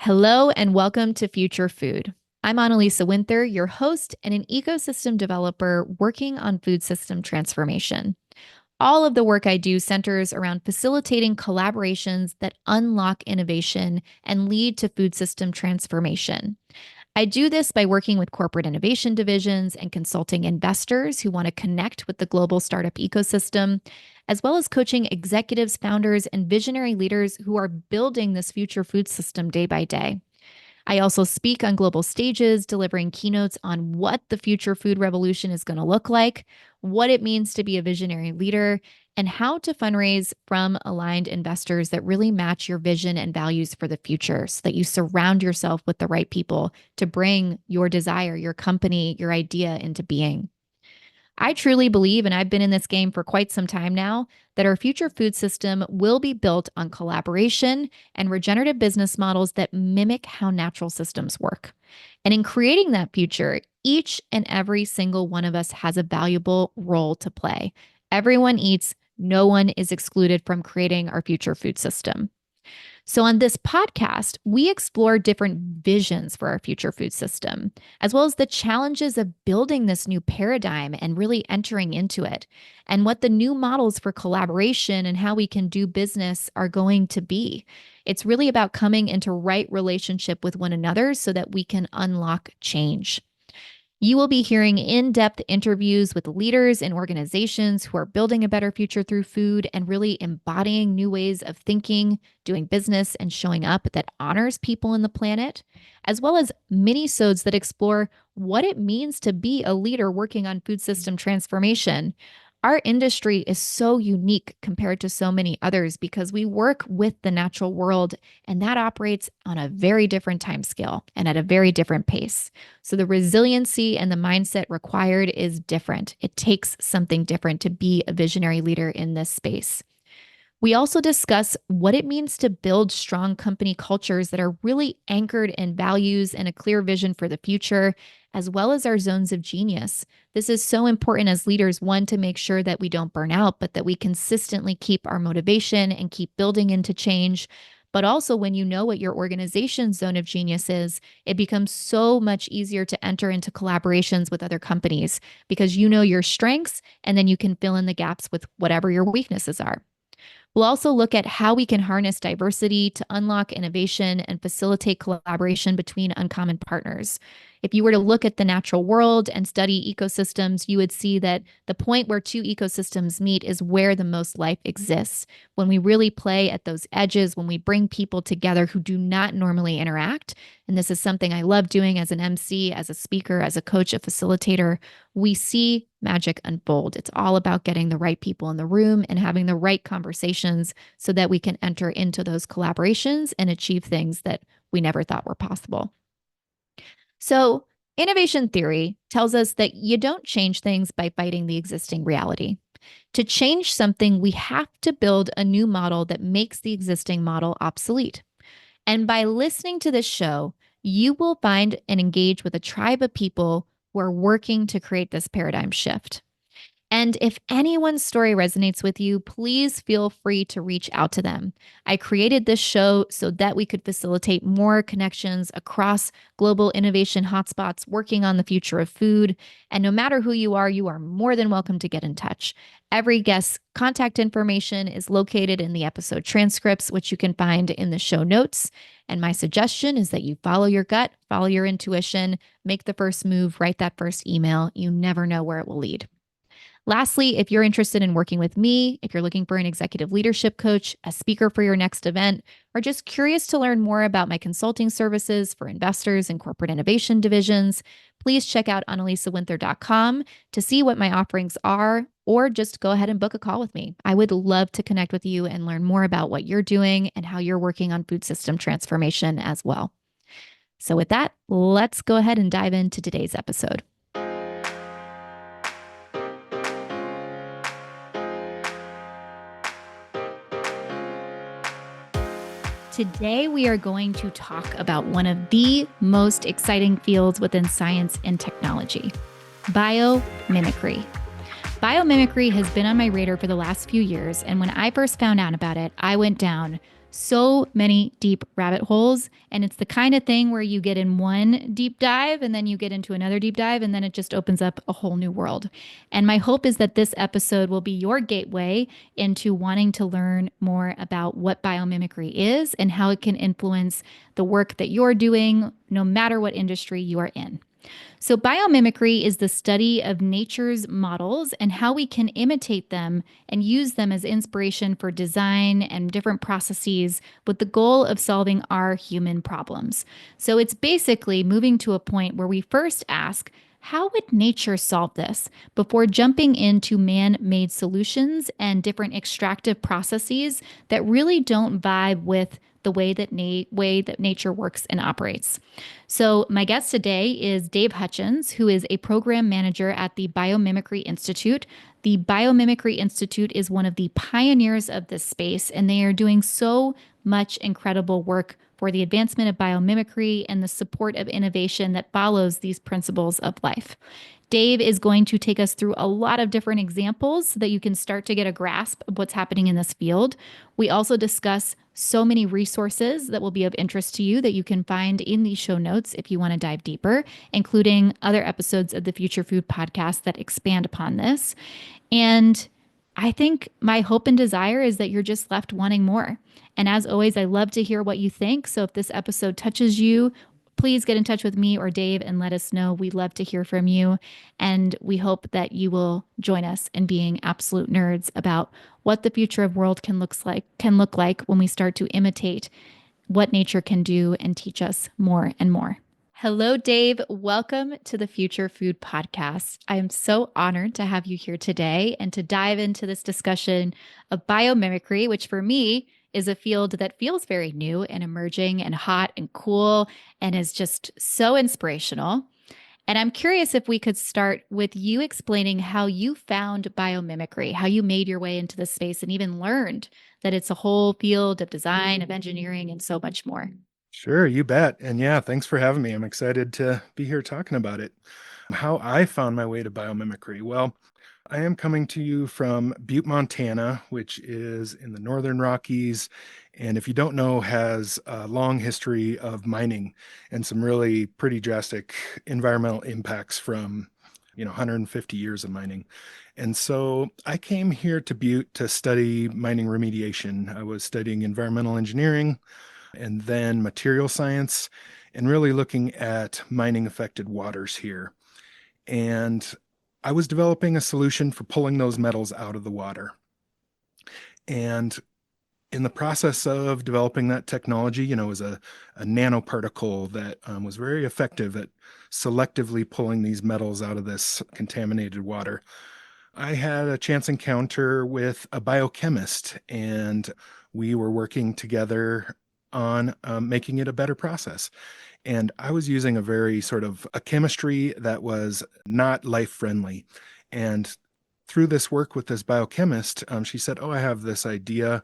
Hello and welcome to Future Food. I'm Annalisa Winther, your host and an ecosystem developer working on food system transformation. All of the work I do centers around facilitating collaborations that unlock innovation and lead to food system transformation. I do this by working with corporate innovation divisions and consulting investors who want to connect with the global startup ecosystem, as well as coaching executives, founders, and visionary leaders who are building this future food system day by day. I also speak on global stages, delivering keynotes on what the future food revolution is going to look like, what it means to be a visionary leader, and how to fundraise from aligned investors that really match your vision and values for the future so that you surround yourself with the right people to bring your desire, your company, your idea into being. I truly believe, and I've been in this game for quite some time now, that our future food system will be built on collaboration and regenerative business models that mimic how natural systems work. And in creating that future, each and every single one of us has a valuable role to play. Everyone eats, no one is excluded from creating our future food system. So, on this podcast, we explore different visions for our future food system, as well as the challenges of building this new paradigm and really entering into it, and what the new models for collaboration and how we can do business are going to be. It's really about coming into right relationship with one another so that we can unlock change. You will be hearing in depth interviews with leaders and organizations who are building a better future through food and really embodying new ways of thinking, doing business, and showing up that honors people and the planet, as well as mini-sodes that explore what it means to be a leader working on food system transformation. Our industry is so unique compared to so many others because we work with the natural world, and that operates on a very different time scale and at a very different pace. So the resiliency and the mindset required is different. It takes something different to be a visionary leader in this space. We also discuss what it means to build strong company cultures that are really anchored in values and a clear vision for the future, as well as our zones of genius. This is so important as leaders, one, to make sure that we don't burn out, but that we consistently keep our motivation and keep building into change. But also, when you know what your organization's zone of genius is, it becomes so much easier to enter into collaborations with other companies because you know your strengths and then you can fill in the gaps with whatever your weaknesses are. We'll also look at how we can harness diversity to unlock innovation and facilitate collaboration between uncommon partners. If you were to look at the natural world and study ecosystems, you would see that the point where two ecosystems meet is where the most life exists. When we really play at those edges, when we bring people together who do not normally interact, and this is something I love doing as an MC, as a speaker, as a coach, a facilitator, we see magic unfold. It's all about getting the right people in the room and having the right conversations so that we can enter into those collaborations and achieve things that we never thought were possible. So, innovation theory tells us that you don't change things by fighting the existing reality. To change something, we have to build a new model that makes the existing model obsolete. And by listening to this show, you will find and engage with a tribe of people who are working to create this paradigm shift. And if anyone's story resonates with you, please feel free to reach out to them. I created this show so that we could facilitate more connections across global innovation hotspots working on the future of food. And no matter who you are more than welcome to get in touch. Every guest's contact information is located in the episode transcripts, which you can find in the show notes. And my suggestion is that you follow your gut, follow your intuition, make the first move, write that first email. You never know where it will lead. Lastly, if you're interested in working with me, if you're looking for an executive leadership coach, a speaker for your next event, or just curious to learn more about my consulting services for investors and corporate innovation divisions, please check out annalisawinther.com to see what my offerings are, or just go ahead and book a call with me. I would love to connect with you and learn more about what you're doing and how you're working on food system transformation as well. So with that, let's go ahead and dive into today's episode. Today, we are going to talk about one of the most exciting fields within science and technology, biomimicry. Biomimicry has been on my radar for the last few years, and when I first found out about it, I went down So many deep rabbit holes. And it's the kind of thing where you get in one deep dive and then you get into another deep dive, and then it just opens up a whole new world. And my hope is that this episode will be your gateway into wanting to learn more about what biomimicry is and how it can influence the work that you're doing, no matter what industry you are in. So, biomimicry is the study of nature's models and how we can imitate them and use them as inspiration for design and different processes with the goal of solving our human problems. So, it's basically moving to a point where we first ask, how would nature solve this before jumping into man made solutions and different extractive processes that really don't vibe with the way that nature works and operates? So, my guest today is Dave Hutchins, who is a program manager at the Biomimicry Institute. The Biomimicry Institute is one of the pioneers of this space, and they are doing so much incredible work for the advancement of biomimicry and the support of innovation that follows these principles of life. Dave is going to take us through a lot of different examples so that you can start to get a grasp of what's happening in this field. We also discuss so many resources that will be of interest to you that you can find in the show notes if you want to dive deeper, including other episodes of the Future Food podcast that expand upon this. And I think my hope and desire is that you're just left wanting more. And as always, I love to hear what you think. So if this episode touches you, please get in touch with me or Dave and let us know. We'd love to hear from you. And we hope that you will join us in being absolute nerds about what the future of world can look like when we start to imitate what nature can do and teach us more and more. Hello, Dave. Welcome to the Future Food Podcast. I am so honored to have you here today and to dive into this discussion of biomimicry, which for me is a field that feels very new and emerging and hot and cool and is just so inspirational. And I'm curious if we could start with you explaining how you found biomimicry, how you made your way into this space and even learned that it's a whole field of design, of engineering, and so much more. Sure, you bet. And yeah, thanks for having me. I'm excited to be here talking about it. How I found my way to biomimicry. Well, I am coming to you from Butte, Montana, which is in the Northern Rockies. And if you don't know, has a long history of mining and some really pretty drastic environmental impacts from 150 years of mining. And so I came here to Butte to study mining remediation. I was studying environmental engineering and then material science, and really looking at mining affected waters here. And I was developing a solution for pulling those metals out of the water. And in the process of developing that technology, it was a nanoparticle that was very effective at selectively pulling these metals out of this contaminated water. I had a chance encounter with a biochemist, and we were working together on making it a better process. And I was using a very sort of a chemistry that was not life friendly. And through this work with this biochemist, she said, "Oh, I have this idea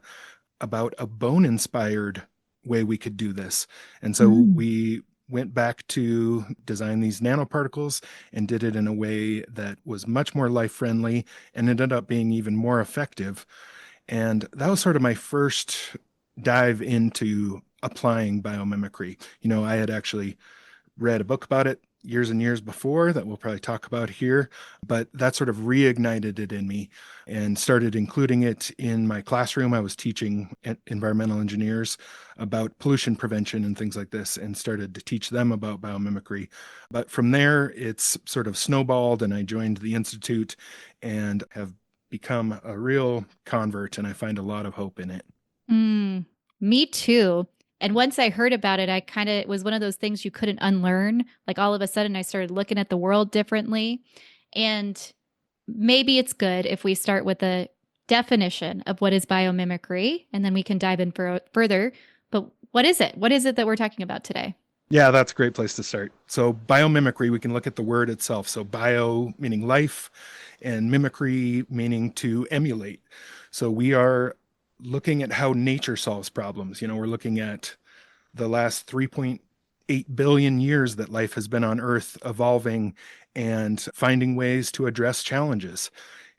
about a bone inspired way we could do this." And so Mm. we went back to design these nanoparticles and did it in a way that was much more life friendly and ended up being even more effective. And that was sort of my first dive into applying biomimicry. I had actually read a book about it years and years before that we'll probably talk about here, but that sort of reignited it in me and started including it in my classroom. I was teaching environmental engineers about pollution prevention and things like this and started to teach them about biomimicry. But from there, it's sort of snowballed, and I joined the Institute and have become a real convert, and I find a lot of hope in it. Mm, me too. And once I heard about it, it was one of those things you couldn't unlearn. Like all of a sudden, I started looking at the world differently. And maybe it's good if we start with a definition of what is biomimicry, and then we can dive in further. But what is it? What is it that we're talking about today? Yeah, that's a great place to start. So, biomimicry, we can look at the word itself. So, bio meaning life, and mimicry meaning to emulate. So, we are looking at how nature solves problems. We're looking at the last 3.8 billion years that life has been on Earth evolving and finding ways to address challenges.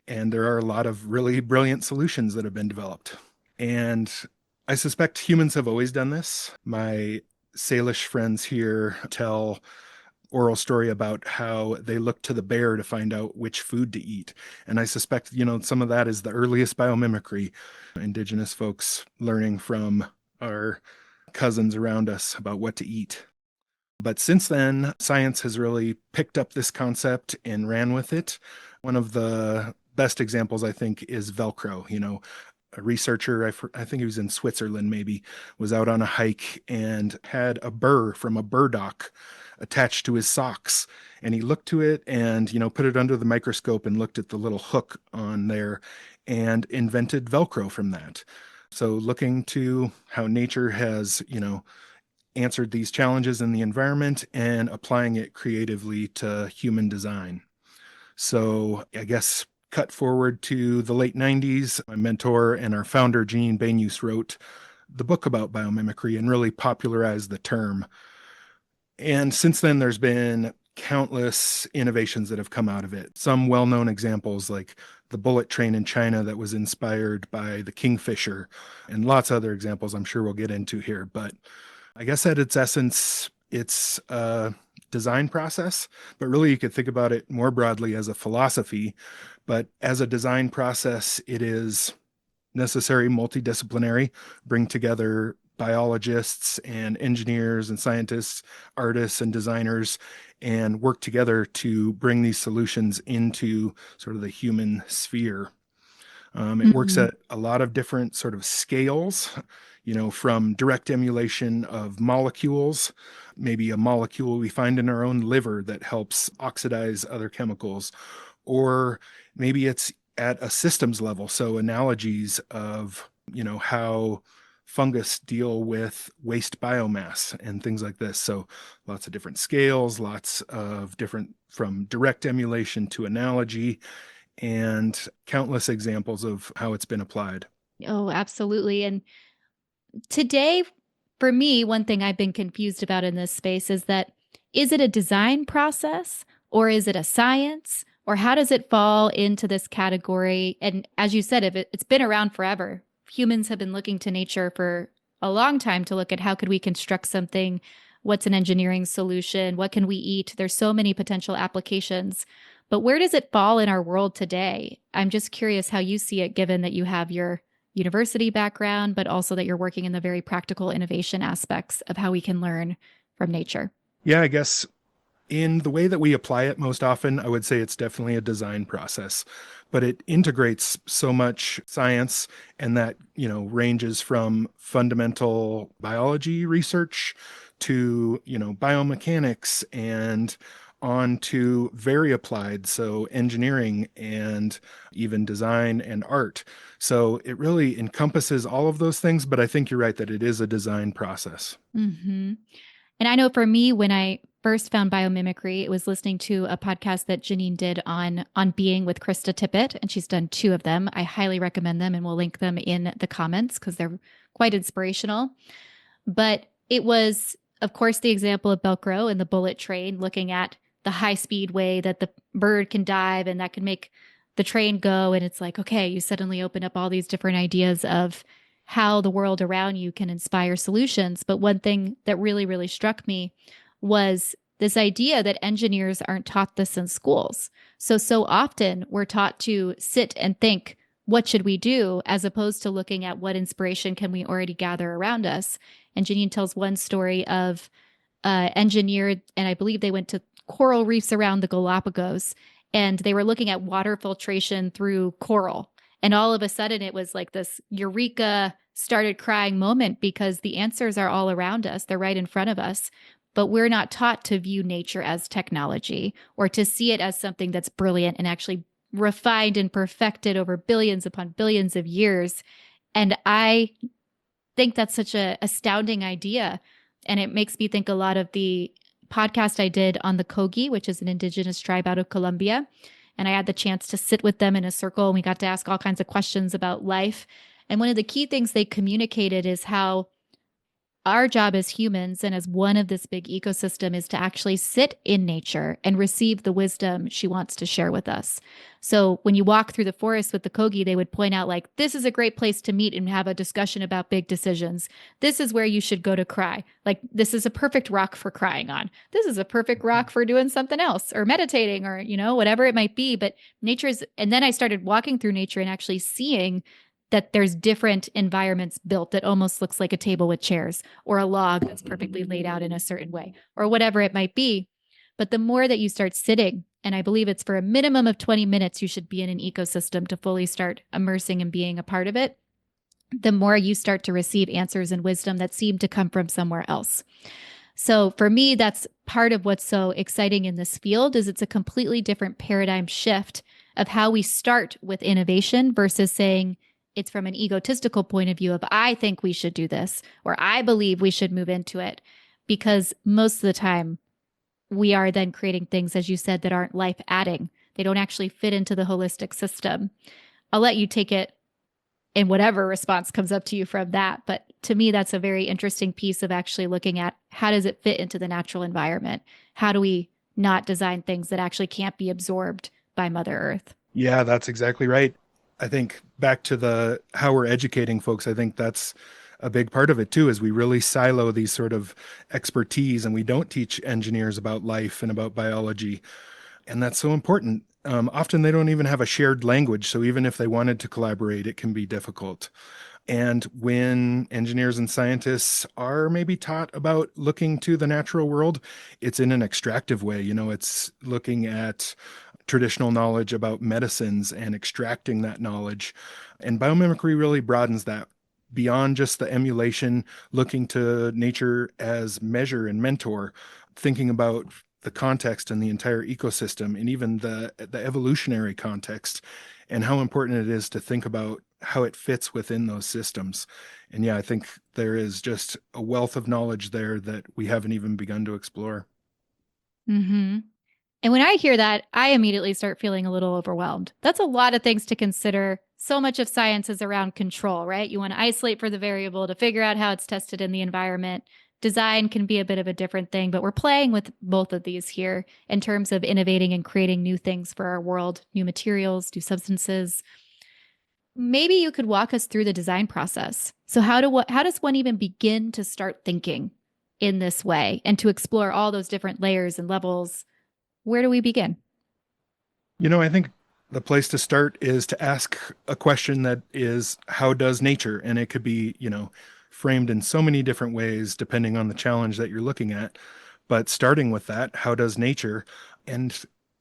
And there are a lot of really brilliant solutions that have been developed. And I suspect humans have always done this. My Salish friends here tell oral story about how they look to the bear to find out which food to eat. And I suspect, some of that is the earliest biomimicry, indigenous folks learning from our cousins around us about what to eat. But since then, science has really picked up this concept and ran with it. One of the best examples, I think, is Velcro. A researcher, I think he was in Switzerland maybe, was out on a hike and had a burr from a burdock attached to his socks. And he looked to it and, put it under the microscope and looked at the little hook on there and invented Velcro from that. So looking to how nature has, answered these challenges in the environment and applying it creatively to human design. So I guess cut forward to the late 90s, my mentor and our founder, Janine Benyus, wrote the book about biomimicry and really popularized the term. And since then, there's been countless innovations that have come out of it. Some well known examples, like the bullet train in China that was inspired by the kingfisher, and lots of other examples I'm sure we'll get into here. But I guess at its essence, it's a design process, but really you could think about it more broadly as a philosophy. But as a design process, it is necessary, multidisciplinary, bring together biologists and engineers and scientists, artists and designers, and work together to bring these solutions into sort of the human sphere. It works Mhm. at a lot of different sort of scales, from direct emulation of molecules, maybe a molecule we find in our own liver that helps oxidize other chemicals, or maybe it's at a systems level. So analogies of, how fungus deal with waste biomass and things like this. So lots of different scales, lots of different from direct emulation to analogy, and countless examples of how it's been applied. Oh, absolutely. And today, for me, one thing I've been confused about in this space is it a design process or is it a science? Or how does it fall into this category? And as you said, if it's been around forever, humans have been looking to nature for a long time to look at how could we construct something, what's an engineering solution, what can we eat? There's so many potential applications. But where does it fall in our world today? I'm just curious how you see it, given that you have your university background, but also that you're working in the very practical innovation aspects of how we can learn from nature. Yeah, I guess in the way that we apply it most often, I would say it's definitely a design process, but it integrates so much science, and that, ranges from fundamental biology research to, biomechanics and on to very applied, so engineering and even design and art. So it really encompasses all of those things, but I think you're right that it is a design process. Mm-hmm. And I know for me, when I first found biomimicry, it was listening to a podcast that Janine did on being with Krista Tippett, and she's done two of them. I highly recommend them, and we'll link them in the comments because they're quite inspirational. But it was, of course, the example of Velcro and the bullet train, looking at the high speed way that the bird can dive and that can make the train go. And it's like, okay, you suddenly open up all these different ideas of how the world around you can inspire solutions. But one thing that really, really struck me was this idea that engineers aren't taught this in schools. So often we're taught to sit and think, what should we do, as opposed to looking at what inspiration can we already gather around us. And Janine tells one story of engineered, and I believe they went to coral reefs around the Galapagos, and they were looking at water filtration through coral. And all of a sudden, it was like this eureka, started crying moment because the answers are all around us. They're right in front of us. But we're not taught to view nature as technology or to see it as something that's brilliant and actually refined and perfected over billions upon billions of years. And I think that's such a astounding idea. And it makes me think a lot of the podcast I did on the Kogi, which is an indigenous tribe out of Colombia. And I had the chance to sit with them in a circle and we got to ask all kinds of questions about life. And one of the key things they communicated is how our job as humans and as one of this big ecosystem is to actually sit in nature and receive the wisdom she wants to share with us. So when you walk through the forest with the Kogi, they would point out, like, this is a great place to meet and have a discussion about big decisions. This is where you should go to cry. Like, this is a perfect rock for crying on. This is a perfect rock for doing something else or meditating or, whatever it might be. But nature is, and then I started walking through nature and actually seeing that there's different environments built that almost looks like a table with chairs or a log that's perfectly laid out in a certain way or whatever it might be. But the more that you start sitting, and I believe it's for a minimum of 20 minutes, you should be in an ecosystem to fully start immersing and being a part of it, the more you start to receive answers and wisdom that seem to come from somewhere else. So for me, that's part of what's so exciting in this field is it's a completely different paradigm shift of how we start with innovation versus saying, it's from an egotistical point of view of I think we should do this or I believe we should move into it, because most of the time we are then creating things, as you said, that aren't life adding. They don't actually fit into the holistic system. I'll let you take it in whatever response comes up to you from that. But to me, that's a very interesting piece of actually looking at how does it fit into the natural environment? How do we not design things that actually can't be absorbed by Mother Earth? Yeah, that's exactly right. I think back to the how we're educating folks, I think that's a big part of it too, is we really silo these sort of expertise and we don't teach engineers about life and about biology. And that's so important. Often they don't even have a shared language. So even if they wanted to collaborate, it can be difficult. And when engineers and scientists are maybe taught about looking to the natural world, it's in an extractive way. It's looking at traditional knowledge about medicines and extracting that knowledge. And biomimicry really broadens that beyond just the emulation, looking to nature as measure and mentor, thinking about the context and the entire ecosystem and even the evolutionary context and how important it is to think about how it fits within those systems. And yeah, I think there is just a wealth of knowledge there that we haven't even begun to explore. Mm-hmm. And when I hear that, I immediately start feeling a little overwhelmed. That's a lot of things to consider. So much of science is around control, right? You want to isolate for the variable to figure out how it's tested in the environment. Design can be a bit of a different thing, but we're playing with both of these here in terms of innovating and creating new things for our world, new materials, new substances. Maybe you could walk us through the design process. So how does one even begin to start thinking in this way and to explore all those different layers and levels? Where do we begin? I think the place to start is to ask a question that is, how does nature? And it could be, framed in so many different ways depending on the challenge that you're looking at. But starting with that, how does nature? And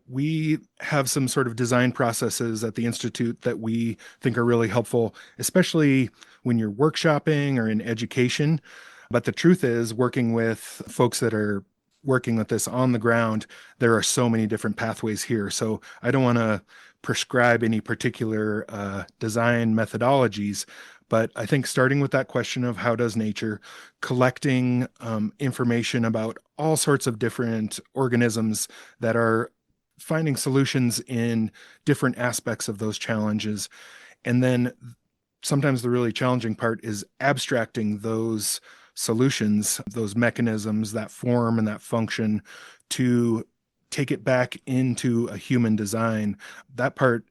we have some sort of design processes at the Institute that we think are really helpful, especially when you're workshopping or in education. But the truth is, working with folks that are working with this on the ground, there are so many different pathways here. So I don't want to prescribe any particular design methodologies, but I think starting with that question of how does nature, collecting information about all sorts of different organisms that are finding solutions in different aspects of those challenges. And then sometimes the really challenging part is abstracting those solutions, those mechanisms, that form and that function to take it back into a human design. That part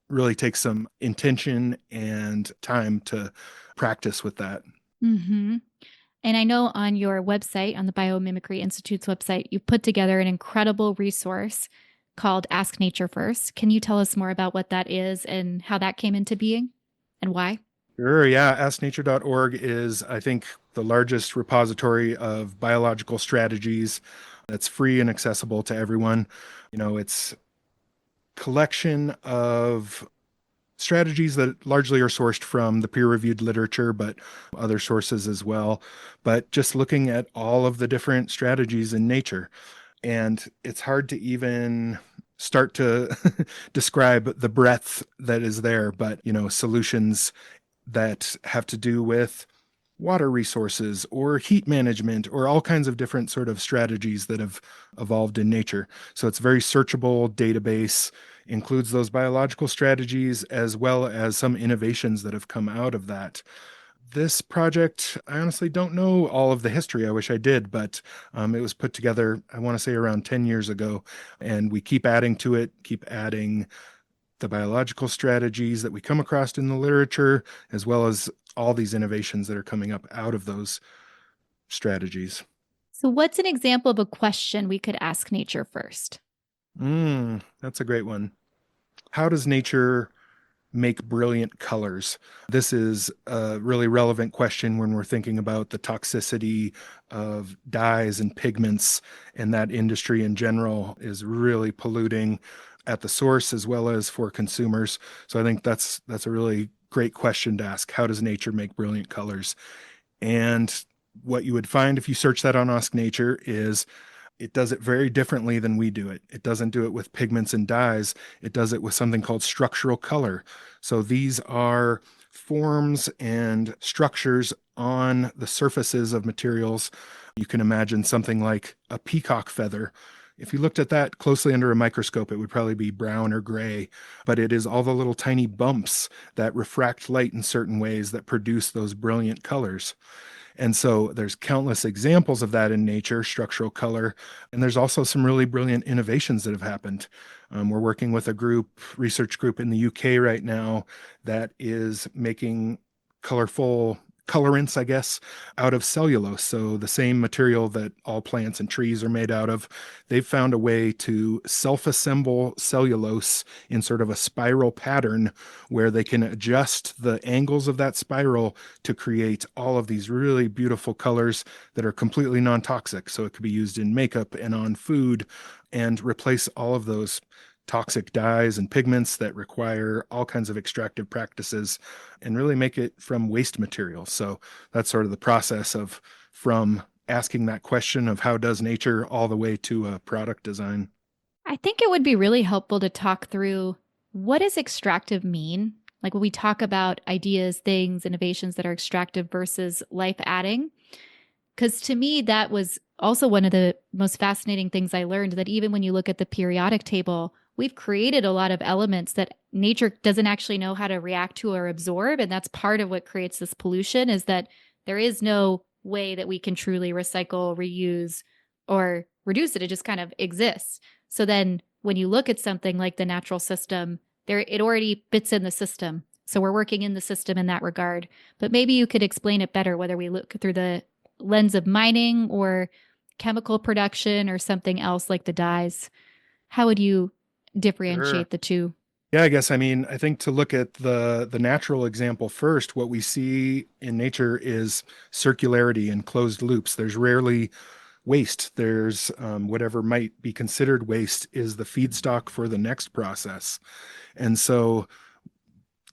really takes some intention and time to practice with that. Mm-hmm. And I know on your website, on the Biomimicry Institute's website, you put together an incredible resource called Ask Nature First. Can you tell us more about what that is and how that came into being and why? Sure, yeah. AskNature.org is, I think, the largest repository of biological strategies that's free and accessible to everyone. It's collection of strategies that largely are sourced from the peer-reviewed literature, but other sources as well. But just looking at all of the different strategies in nature. And it's hard to even start to describe the breadth that is there, but solutions that have to do with water resources or heat management or all kinds of different sort of strategies that have evolved in nature. So it's very searchable database, includes those biological strategies as well as some innovations that have come out of that. This project, I honestly don't know all of the history. I wish I did, but it was put together, I want to say around 10 years ago. And we keep adding to it, keep adding the biological strategies that we come across in the literature, as well as all these innovations that are coming up out of those strategies. So, what's an example of a question we could ask nature first? That's a great one. How does nature make brilliant colors? This is a really relevant question when we're thinking about the toxicity of dyes and pigments, and that industry in general is really polluting at the source as well as for consumers. So I think that's a really great question to ask. How does nature make brilliant colors? And what you would find if you search that on Ask Nature is it does it very differently than we do it. It doesn't do it with pigments and dyes. It does it with something called structural color. So these are forms and structures on the surfaces of materials. You can imagine something like a peacock feather. If you looked at that closely under a microscope, it would probably be brown or gray, but it is all the little tiny bumps that refract light in certain ways that produce those brilliant colors. And so there's countless examples of that in nature, structural color. And there's also some really brilliant innovations that have happened. We're working with a research group in the UK right now that is making colorful colorants, I guess, out of cellulose. So the same material that all plants and trees are made out of. They've found a way to self-assemble cellulose in sort of a spiral pattern where they can adjust the angles of that spiral to create all of these really beautiful colors that are completely non-toxic. So it could be used in makeup and on food and replace all of those toxic dyes and pigments that require all kinds of extractive practices and really make it from waste material. So that's sort of the process of from asking that question of how does nature all the way to a product design. I think it would be really helpful to talk through what does extractive mean? Like when we talk about ideas, things, innovations that are extractive versus life adding. Because to me, that was also one of the most fascinating things I learned that even when you look at the periodic table, we've created a lot of elements that nature doesn't actually know how to react to or absorb. And that's part of what creates this pollution is that there is no way that we can truly recycle, reuse, or reduce it. It just kind of exists. So then when you look at something like the natural system, there it already fits in the system. So we're working in the system in that regard. But maybe you could explain it better, whether we look through the lens of mining or chemical production or something else like the dyes. How would you Sure. differentiate the two? Yeah, I guess I think to look at the natural example first, what we see in nature is circularity and closed loops. There's rarely waste. There's whatever might be considered waste is the feedstock for the next process. And so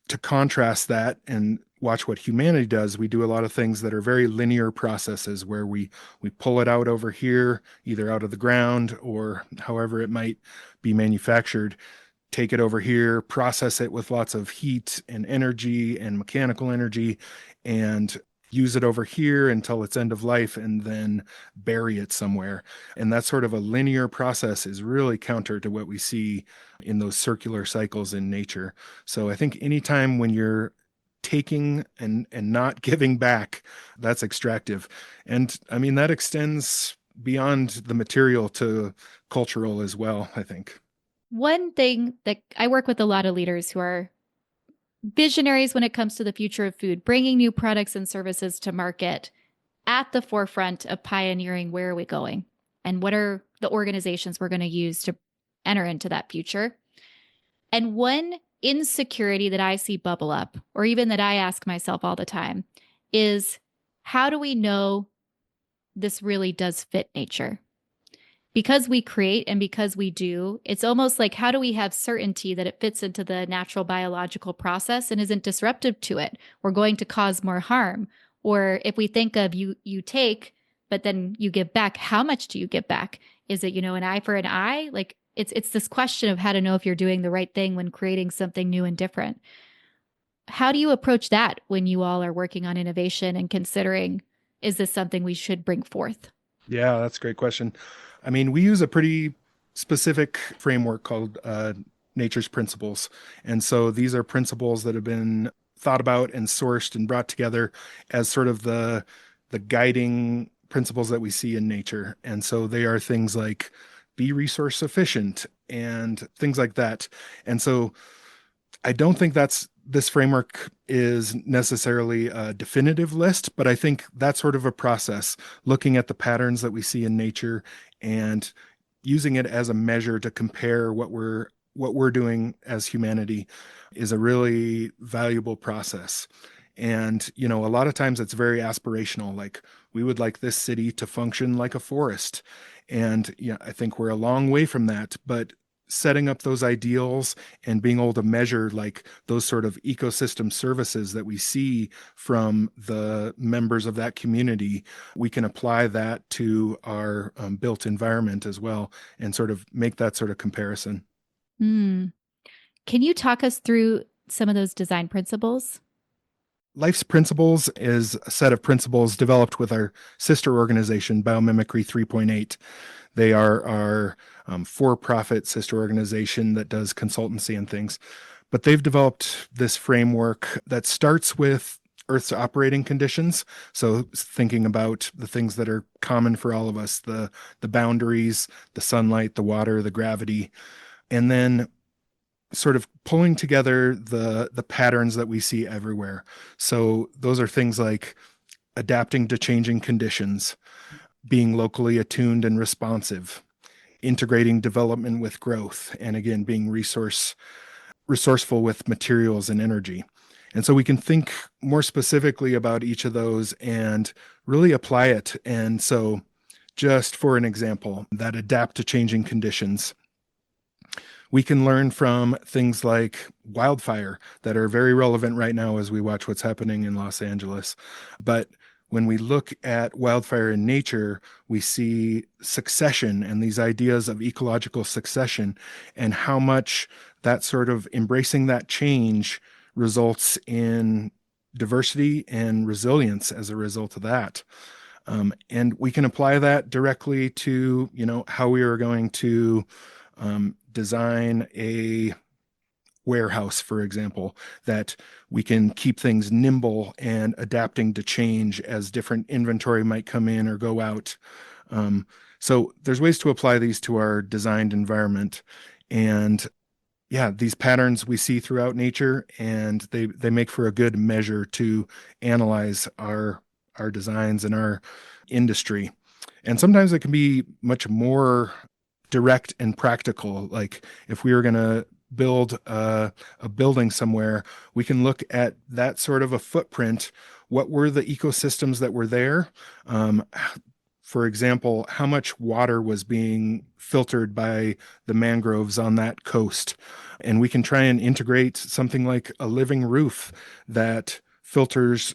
to contrast that and watch what humanity does, we do a lot of things that are very linear processes where we pull it out over here, either out of the ground or however it might be manufactured, take it over here, process it with lots of heat and energy and mechanical energy, and use it over here until its end of life and then bury it somewhere. And that sort of a linear process is really counter to what we see in those circular cycles in nature. So I think anytime when you're taking and not giving back, that's extractive. And I mean that extends beyond the material to cultural as well, I think. One thing that I work with a lot of leaders who are visionaries when it comes to the future of food, bringing new products and services to market at the forefront of pioneering where are we going and what are the organizations we're going to use to enter into that future. And one insecurity that I see bubble up, or even that I ask myself all the time, is how do we know this really does fit nature? Because we create and because we do, it's almost like how do we have certainty that it fits into the natural biological process and isn't disruptive to it or going to cause more harm? Or if we think of you take, but then you give back, how much do you give back? Is it, an eye for an eye? Like it's this question of how to know if you're doing the right thing when creating something new and different. How do you approach that when you all are working on innovation and considering is this something we should bring forth? Yeah, that's a great question. I mean, we use a pretty specific framework called nature's principles. And so these are principles that have been thought about and sourced and brought together as sort of the guiding principles that we see in nature. And so they are things like be resource efficient and things like that. And so I don't think this framework is necessarily a definitive list, but I think that's sort of a process, looking at the patterns that we see in nature and using it as a measure to compare what we're doing as humanity is a really valuable process. And, a lot of times it's very aspirational. Like we would like this city to function like a forest. And I think we're a long way from that, but setting up those ideals and being able to measure like those sort of ecosystem services that we see from the members of that community, we can apply that to our built environment as well and sort of make that sort of comparison. Mm. Can you talk us through some of those design principles? Life's Principles is a set of principles developed with our sister organization, Biomimicry 3.8. They are our for-profit sister organization that does consultancy and things. But they've developed this framework that starts with Earth's operating conditions. So thinking about the things that are common for all of us, the boundaries, the sunlight, the water, the gravity, and then sort of pulling together the patterns that we see everywhere. So those are things like adapting to changing conditions, being locally attuned and responsive, integrating development with growth, and again being resourceful with materials and energy. And so we can think more specifically about each of those and really apply it. And so just for an example, that adapt to changing conditions, we can learn from things like wildfire that are very relevant right now as we watch what's happening in Los Angeles. But when we look at wildfire in nature, we see succession and these ideas of ecological succession and how much that sort of embracing that change results in diversity and resilience as a result of that. And we can apply that directly to, how we are going to design a warehouse, for example, that we can keep things nimble and adapting to change as different inventory might come in or go out. So there's ways to apply these to our designed environment. And yeah, these patterns we see throughout nature, and they make for a good measure to analyze our designs and our industry. And sometimes it can be much more direct and practical. Like if we were going to build a building somewhere, we can look at that sort of a footprint. What were the ecosystems that were there? Um, for example, how much water was being filtered by the mangroves on that coast? And we can try and integrate something like a living roof that filters,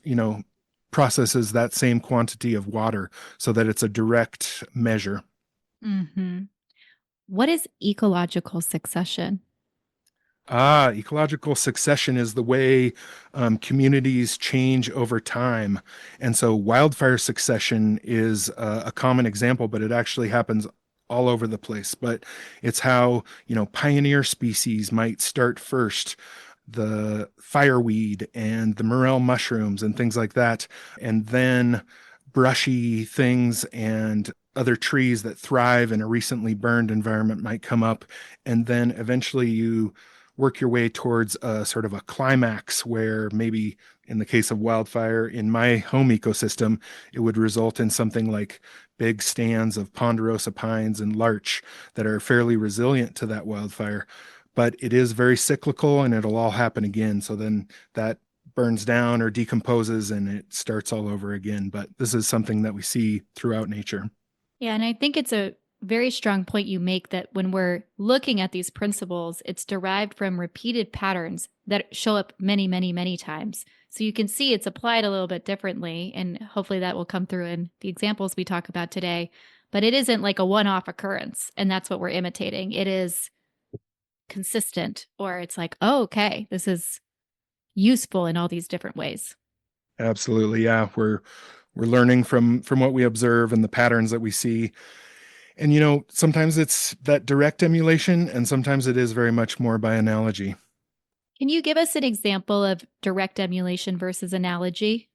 processes that same quantity of water so that it's a direct measure. Hmm. What is ecological succession? Ecological succession is the way communities change over time. And so wildfire succession is a common example, but it actually happens all over the place. But it's how, pioneer species might start first, the fireweed and the morel mushrooms and things like that. And then brushy things and other trees that thrive in a recently burned environment might come up. And then eventually you work your way towards a sort of a climax where maybe in the case of wildfire in my home ecosystem, it would result in something like big stands of ponderosa pines and larch that are fairly resilient to that wildfire. But it is very cyclical and it'll all happen again. So then that burns down or decomposes and it starts all over again. But this is something that we see throughout nature. Yeah, and I think it's a very strong point you make that when we're looking at these principles, it's derived from repeated patterns that show up many, many, many times. So you can see it's applied a little bit differently, and hopefully that will come through in the examples we talk about today. But it isn't like a one off occurrence, and that's what we're imitating. It is consistent, or it's like, oh, okay, this is useful in all these different ways. Absolutely. Yeah. We're learning from what we observe and the patterns that we see. And sometimes it's that direct emulation and sometimes it is very much more by analogy. Can you give us an example of direct emulation versus analogy?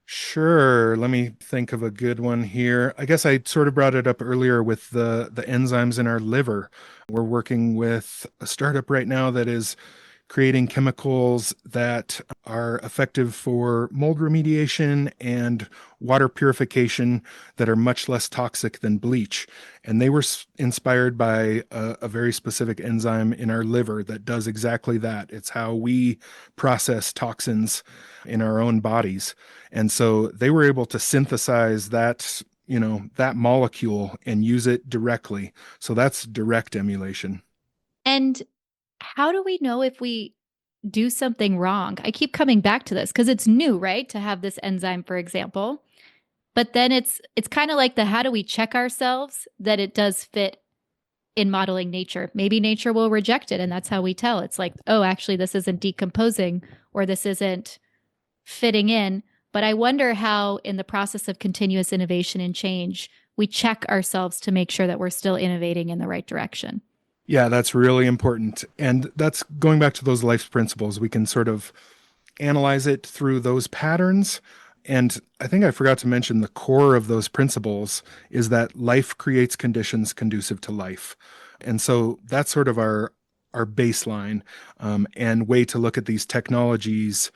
Sure. Let me think of a good one here. I guess I sort of brought it up earlier with the enzymes in our liver. We're working with a startup right now that is creating chemicals that are effective for mold remediation and water purification that are much less toxic than bleach. And they were inspired by a very specific enzyme in our liver that does exactly that. It's how we process toxins in our own bodies. And so they were able to synthesize that molecule and use it directly. So that's direct emulation. And how do we know if we do something wrong? I keep coming back to this because it's new, right? To have this enzyme, for example. But then it's kind of like the how do we check ourselves that it does fit in modeling nature? Maybe nature will reject it, and that's how we tell. It's like, oh, actually, this isn't decomposing or this isn't fitting in. But I wonder how, in the process of continuous innovation and change, we check ourselves to make sure that we're still innovating in the right direction. Yeah, that's really important. And that's going back to those life principles. We can sort of analyze it through those patterns. And I think I forgot to mention the core of those principles is that life creates conditions conducive to life. And so that's sort of our baseline and way to look at these technologies.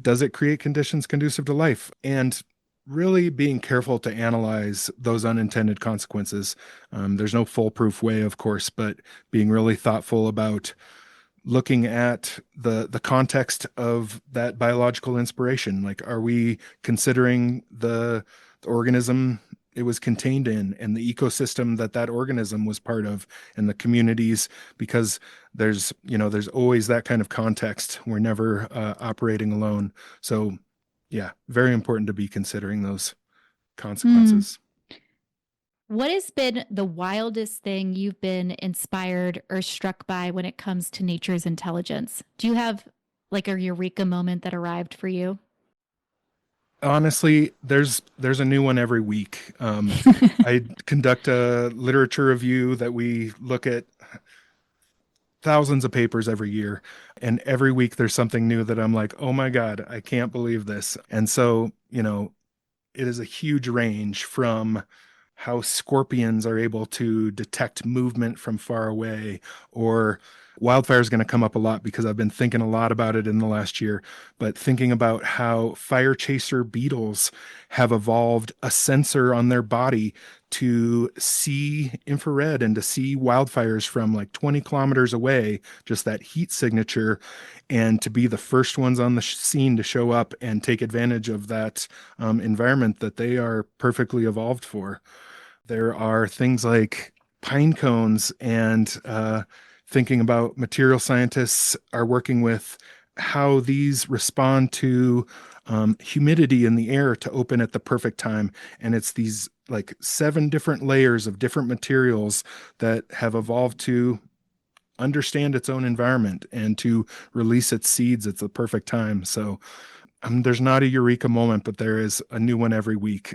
Does it create conditions conducive to life? And really being careful to analyze those unintended consequences. There's no foolproof way, of course, but being really thoughtful about looking at the context of that biological inspiration. Like, are we considering the organism it was contained in and the ecosystem that that organism was part of and the communities? Because there's always that kind of context. We're never operating alone. So yeah, very important to be considering those Hmm. consequences. What has been the wildest thing you've been inspired or struck by when it comes to nature's intelligence? Do you have like a eureka moment that arrived for you? Honestly, there's a new one every week. I conduct a literature review that we look at thousands of papers every year, and every week there's something new that I'm like, oh my God, I can't believe this. And so, it is a huge range from how scorpions are able to detect movement from far away, or wildfire is going to come up a lot because I've been thinking a lot about it in the last year, but thinking about how fire chaser beetles have evolved a sensor on their body to see infrared and to see wildfires from like 20 kilometers away, just that heat signature, and to be the first ones on the scene to show up and take advantage of that environment that they are perfectly evolved for. There are things like pine cones, and thinking about material scientists are working with how these respond to humidity in the air to open at the perfect time. And it's these like 7 different layers of different materials that have evolved to understand its own environment and to release its seeds at the perfect time. So there's not a eureka moment, but there is a new one every week.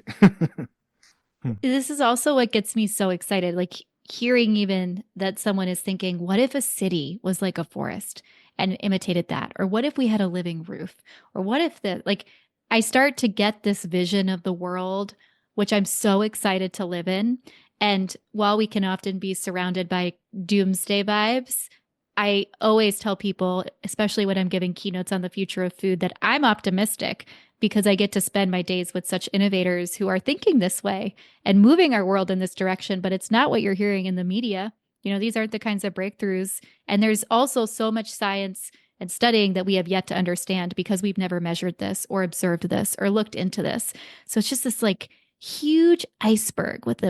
Hmm. This is also what gets me so excited. Like hearing even that someone is thinking, what if a city was like a forest and imitated that? Or what if we had a living roof? Or what if like, I start to get this vision of the world, which I'm so excited to live in. And while we can often be surrounded by doomsday vibes, I always tell people, especially when I'm giving keynotes on the future of food, that I'm optimistic because I get to spend my days with such innovators who are thinking this way and moving our world in this direction, but it's not what you're hearing in the media. These aren't the kinds of breakthroughs. And there's also so much science and studying that we have yet to understand because we've never measured this or observed this or looked into this. So it's just this like huge iceberg with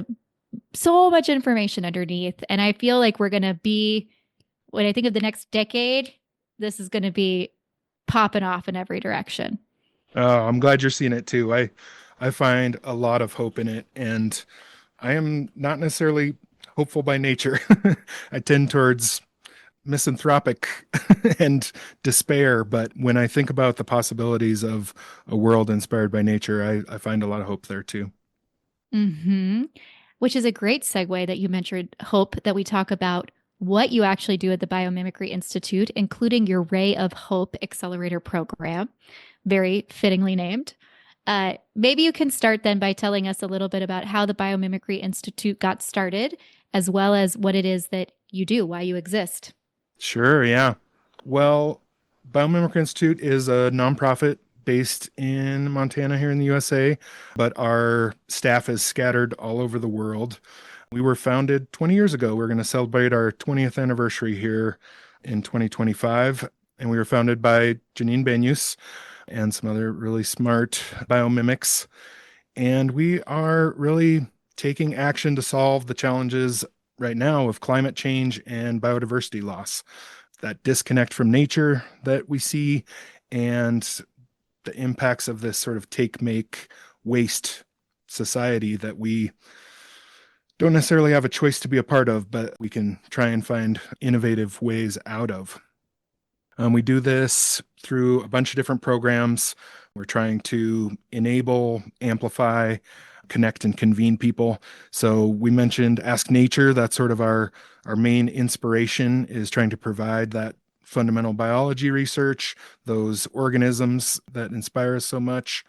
so much information underneath. And I feel like we're going to be, when I think of the next decade, this is going to be popping off in every direction. I'm glad you're seeing it too. I find a lot of hope in it, and I am not necessarily hopeful by nature. I tend towards misanthropic and despair, but when I think about the possibilities of a world inspired by nature, I find a lot of hope there too. Mm-hmm. Which is a great segue that you mentioned hope, that we talk about what you actually do at the Biomimicry Institute, including your Ray of Hope Accelerator program, very fittingly named. Maybe you can start then by telling us a little bit about how the Biomimicry Institute got started, as well as what it is that you do, why you exist. Sure, yeah. Well, Biomimicry Institute is a nonprofit based in Montana here in the USA, but our staff is scattered all over the world. We were founded 20 years ago. We're going to celebrate our 20th anniversary here in 2025. And we were founded by Janine Banyus and some other really smart biomimics. And we are really taking action to solve the challenges right now of climate change and biodiversity loss, that disconnect from nature that we see, and the impacts of this sort of take, make, waste society that we don't necessarily have a choice to be a part of, but we can try and find innovative ways out of. We do this through a bunch of different programs. We're trying to enable, amplify, connect, and convene people. So we mentioned Ask Nature. That's sort of our main inspiration, is trying to provide that fundamental biology research, those organisms that inspire us so much.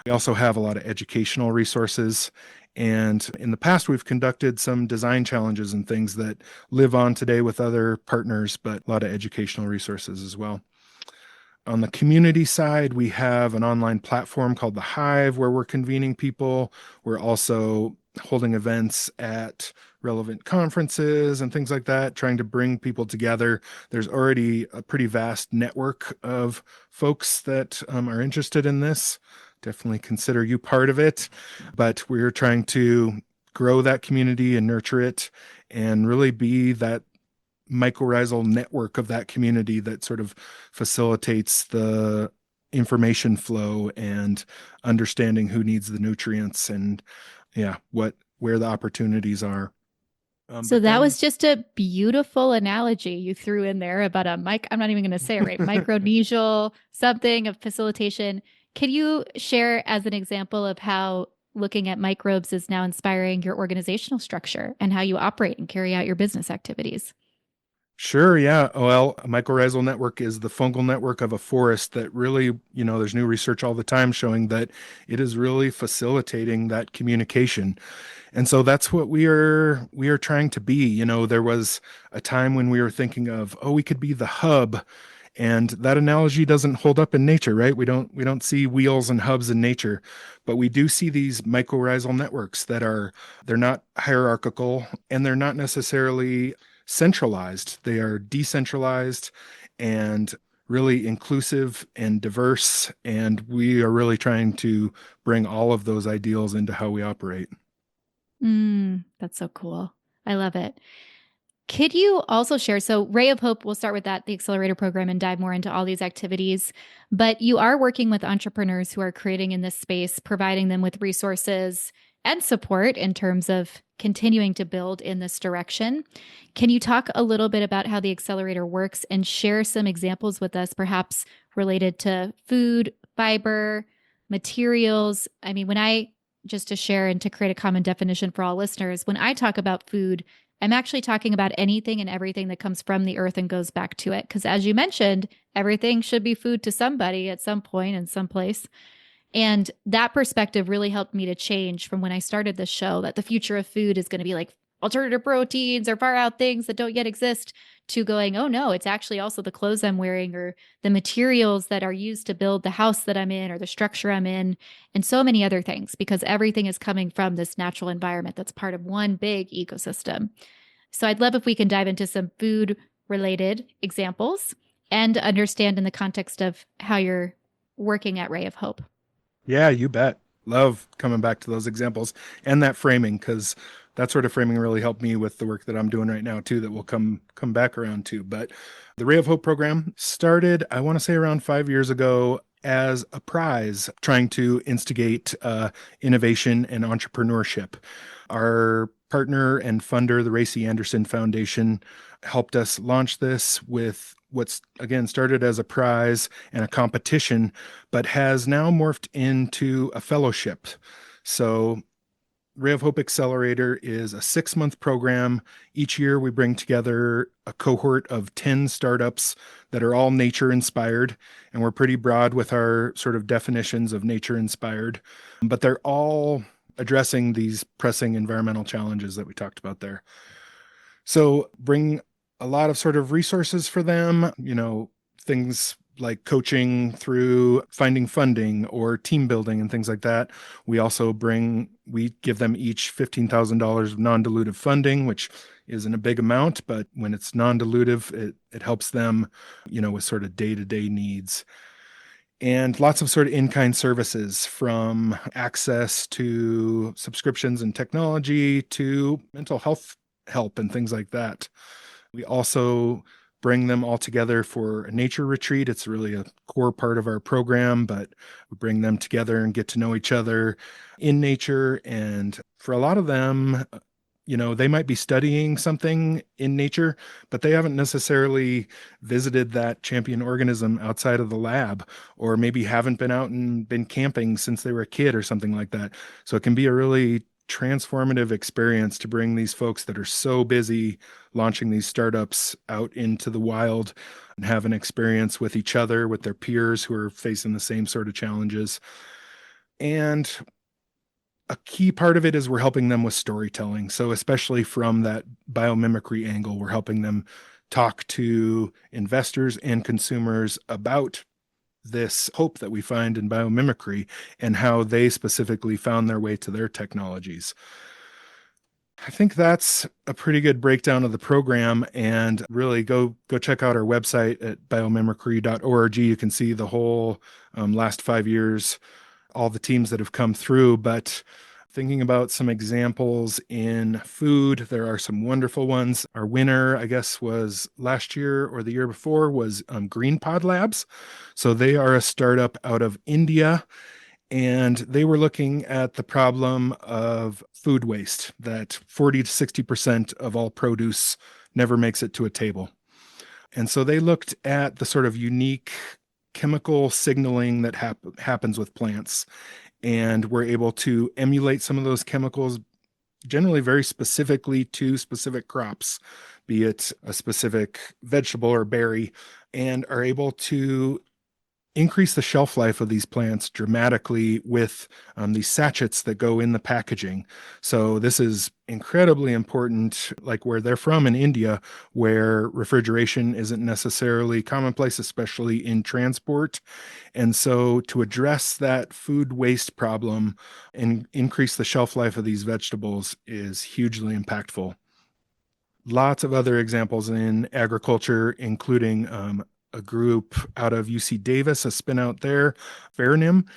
We also have a lot of educational resources. And in the past, we've conducted some design challenges and things that live on today with other partners, but a lot of educational resources as well. On the community side, we have an online platform called The Hive where we're convening people. We're also holding events at relevant conferences and things like that, trying to bring people together. There's already a pretty vast network of folks that are interested in this. Definitely consider you part of it, but we're trying to grow that community and nurture it and really be that mycorrhizal network of that community that sort of facilitates the information flow and understanding who needs the nutrients and yeah, where the opportunities are. So But that then was just a beautiful analogy you threw in there about a mic. I'm not even going to say it right. Micronesial something of facilitation. Can you share as an example of how looking at microbes is now inspiring your organizational structure and how you operate and carry out your business activities? Sure, yeah. Well, a mycorrhizal network is the fungal network of a forest that really, there's new research all the time showing that it is really facilitating that communication. And so that's what we are trying to be. There was a time when we were thinking of, oh, we could be the hub, and that analogy doesn't hold up in nature, right? We don't see wheels and hubs in nature, but we do see these mycorrhizal networks that they're not hierarchical and they're not necessarily centralized. They are decentralized and really inclusive and diverse, and we are really trying to bring all of those ideals into how we operate. That's so cool. I love it. Could you also share? So, Ray of Hope, we'll start with that, the accelerator program, and dive more into all these activities. But you are working with entrepreneurs who are creating in this space, providing them with resources and support in terms of continuing to build in this direction. Can you talk a little bit about how the accelerator works and share some examples with us, perhaps related to food, fiber, materials? I mean, just to share and to create a common definition for all listeners, when I talk about food, I'm actually talking about anything and everything that comes from the earth and goes back to it. Because as you mentioned, everything should be food to somebody at some point in some place. And that perspective really helped me to change from when I started the show that the future of food is going to be like alternative proteins or far out things that don't yet exist, to going, oh no, it's actually also the clothes I'm wearing or the materials that are used to build the house that I'm in or the structure I'm in, and so many other things, because everything is coming from this natural environment that's part of one big ecosystem. So I'd love if we can dive into some food related examples and understand in the context of how you're working at Ray of Hope. Yeah, you bet. Love coming back to those examples and that framing, because that sort of framing really helped me with the work that I'm doing right now too, that we'll come back around to. But the Ray of Hope program started, I want to say, around 5 years ago as a prize, trying to instigate innovation and entrepreneurship. Our partner and funder, the Ray C. Anderson Foundation, helped us launch this with what's again started as a prize and a competition, but has now morphed into a fellowship. So Ray of Hope Accelerator is a 6-month program. Each year, we bring together a cohort of 10 startups that are all nature inspired. And we're pretty broad with our sort of definitions of nature inspired, but they're all addressing these pressing environmental challenges that we talked about there. So, bring a lot of sort of resources for them, things like coaching through finding funding or team building and things like that. We give them each $15,000 of non-dilutive funding, which isn't a big amount, but when it's non-dilutive, it helps them, with sort of day-to-day needs. And lots of sort of in-kind services, from access to subscriptions and technology to mental health help and things like that. We also bring them all together for a nature retreat. It's really a core part of our program, but we bring them together and get to know each other in nature. And for a lot of them, they might be studying something in nature, but they haven't necessarily visited that champion organism outside of the lab, or maybe haven't been out and been camping since they were a kid or something like that. So it can be a really transformative experience to bring these folks that are so busy launching these startups out into the wild and have an experience with each other, with their peers who are facing the same sort of challenges. And a key part of it is we're helping them with storytelling. So, especially from that biomimicry angle, we're helping them talk to investors and consumers about this hope that we find in biomimicry and how they specifically found their way to their technologies. I think that's a pretty good breakdown of the program. And really, go check out our website at biomimicry.org. You can see the whole last 5 years, all the teams that have come through. But thinking about some examples in food, there are some wonderful ones. Our winner, I guess, was last year or the year before, was Green Pod Labs. So they are a startup out of India, and they were looking at the problem of food waste, that 40 to 60% of all produce never makes it to a table. And so they looked at the sort of unique chemical signaling that happens with plants, and were able to emulate some of those chemicals, generally very specifically to specific crops, be it a specific vegetable or berry, and are able to increase the shelf life of these plants dramatically with these sachets that go in the packaging. So this is incredibly important, like where they're from in India, where refrigeration isn't necessarily commonplace, especially in transport. And so to address that food waste problem and increase the shelf life of these vegetables is hugely impactful. Lots of other examples in agriculture, including a group out of UC Davis, a spin out there, Faranim.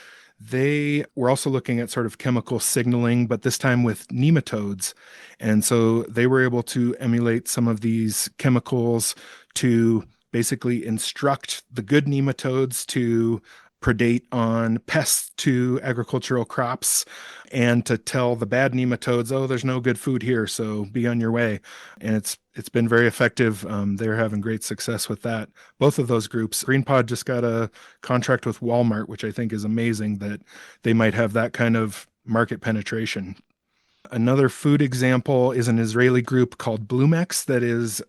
They were also looking at sort of chemical signaling, but this time with nematodes. And so they were able to emulate some of these chemicals to basically instruct the good nematodes to predate on pests to agricultural crops, and to tell the bad nematodes, oh, there's no good food here, so be on your way. And it's been very effective. They're having great success with that. Both of those groups. GreenPod just got a contract with Walmart, which I think is amazing that they might have that kind of market penetration. Another food example is an Israeli group called Blumex that is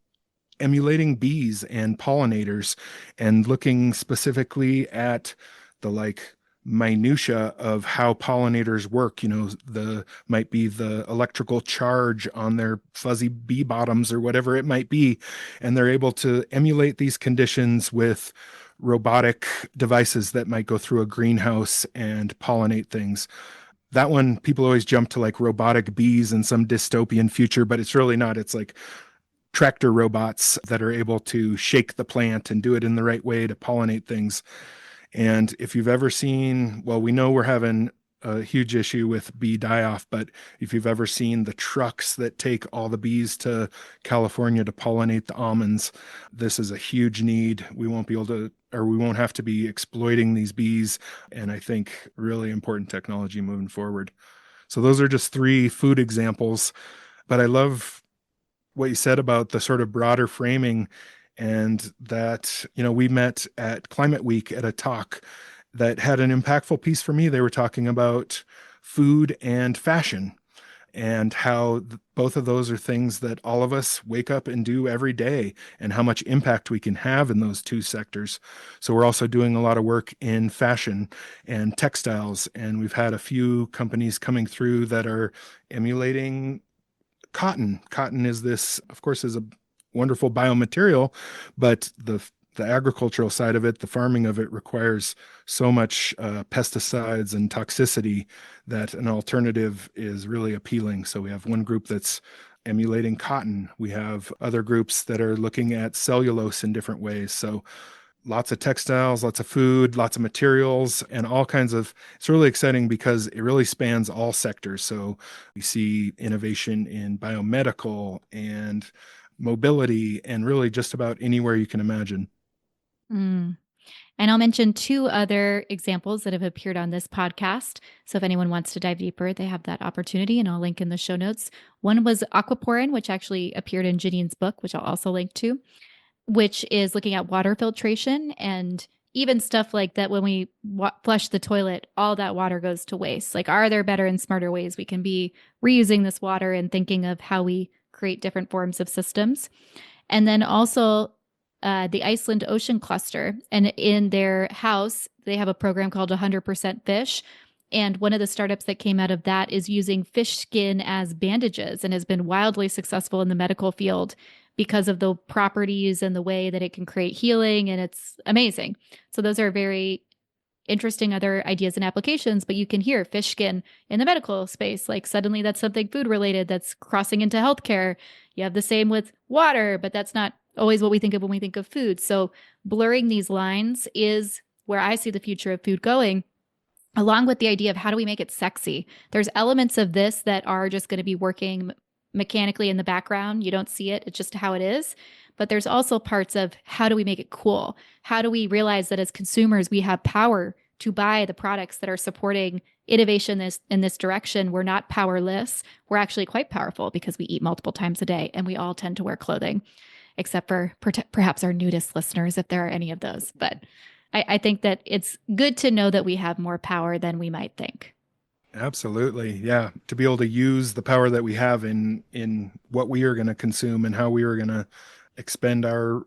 emulating bees and pollinators, and looking specifically at the minutia of how pollinators work. The might be the electrical charge on their fuzzy bee bottoms or whatever it might be, and they're able to emulate these conditions with robotic devices that might go through a greenhouse and pollinate things. That one, people always jump to like robotic bees in some dystopian future, but it's really not. It's like tractor robots that are able to shake the plant and do it in the right way to pollinate things. And if you've ever seen, well, we know we're having a huge issue with bee die off, but if you've ever seen the trucks that take all the bees to California to pollinate the almonds, this is a huge need. We won't be able to, or we won't have to be exploiting these bees. And I think really important technology moving forward. So those are just 3 food examples. But I love what you said about the sort of broader framing, and that, we met at Climate Week at a talk that had an impactful piece for me. They were talking about food and fashion. and how both of those are things that all of us wake up and do every day, and how much impact we can have in those two sectors. So we're also doing a lot of work in fashion and textiles, and we've had a few companies coming through that are emulating cotton. Cotton is this, of course, is a wonderful biomaterial, but the agricultural side of it, the farming of it, requires so much pesticides and toxicity that an alternative is really appealing. So we have one group that's emulating cotton. We have other groups that are looking at cellulose in different ways. So lots of textiles, lots of food, lots of materials, and all kinds of. It's really exciting because it really spans all sectors. So we see innovation in biomedical and mobility and really just about anywhere you can imagine. Mm. And I'll mention two other examples that have appeared on this podcast. So if anyone wants to dive deeper, they have that opportunity, and I'll link in the show notes. One was aquaporin, which actually appeared in Janine's book, which I'll also link to, which is looking at water filtration and even stuff like that. When we flush the toilet, all that water goes to waste. Like, are there better and smarter ways we can be reusing this water and thinking of how we create different forms of systems? And then also the Iceland Ocean Cluster. And in their house, they have a program called 100% Fish. And one of the startups that came out of that is using fish skin as bandages and has been wildly successful in the medical field because of the properties and the way that it can create healing. And it's amazing. So those are very interesting other ideas and applications, but you can hear fish skin in the medical space. Like, suddenly that's something food related that's crossing into healthcare. You have the same with water, but that's not always what we think of when we think of food. So blurring these lines is where I see the future of food going, along with the idea of how do we make it sexy. There's elements of this that are just going to be working mechanically in the background. You don't see it. It's just how it is. But there's also parts of how do we make it cool? How do we realize that as consumers, we have power to buy the products that are supporting innovation in this direction? We're not powerless. We're actually quite powerful because we eat multiple times a day, and we all tend to wear clothing, except for perhaps our nudist listeners, if there are any of those. But I think that it's good to know that we have more power than we might think. Absolutely. Yeah. To be able to use the power that we have in what we are going to consume and how we are going to expend our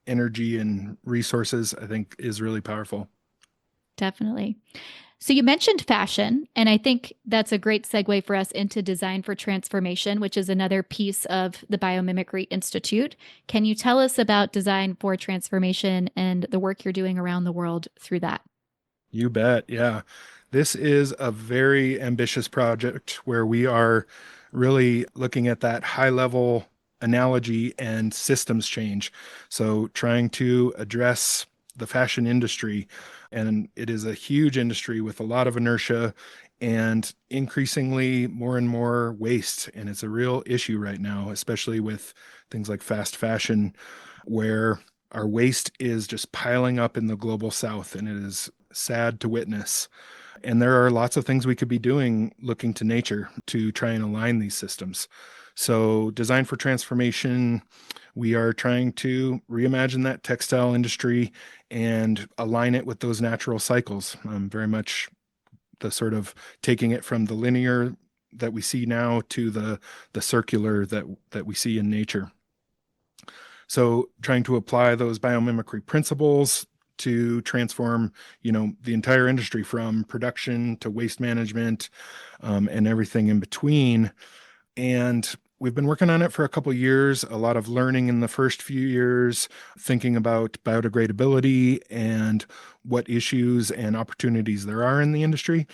energy and resources, I think is really powerful. Definitely. So you mentioned fashion, and I think that's a great segue for us into design for transformation, which is another piece of the Biomimicry Institute. Can you tell us about design for transformation and the work you're doing around the world through that? You bet. Yeah. This is a very ambitious project where we are really looking at that high level analogy and systems change. So, trying to address the fashion industry, and it is a huge industry with a lot of inertia and increasingly more and more waste. And it's a real issue right now, especially with things like fast fashion, where our waste is just piling up in the global south, and it is sad to witness. And there are lots of things we could be doing looking to nature to try and align these systems. So, design for transformation, we are trying to reimagine that textile industry and align it with those natural cycles. Very much the sort of taking it from the linear that we see now to the circular that we see in nature. So trying to apply those biomimicry principles to transform, the entire industry from production to waste management, and everything in between. And we've been working on it for a couple of years, a lot of learning in the first few years, thinking about biodegradability and what issues and opportunities there are in the industry,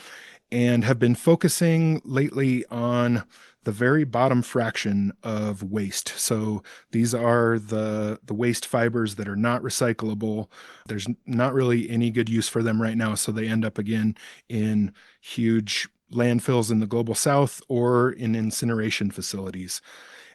and have been focusing lately on the very bottom fraction of waste. So these are the waste fibers that are not recyclable. There's not really any good use for them right now, so they end up again in huge landfills in the global south or in incineration facilities.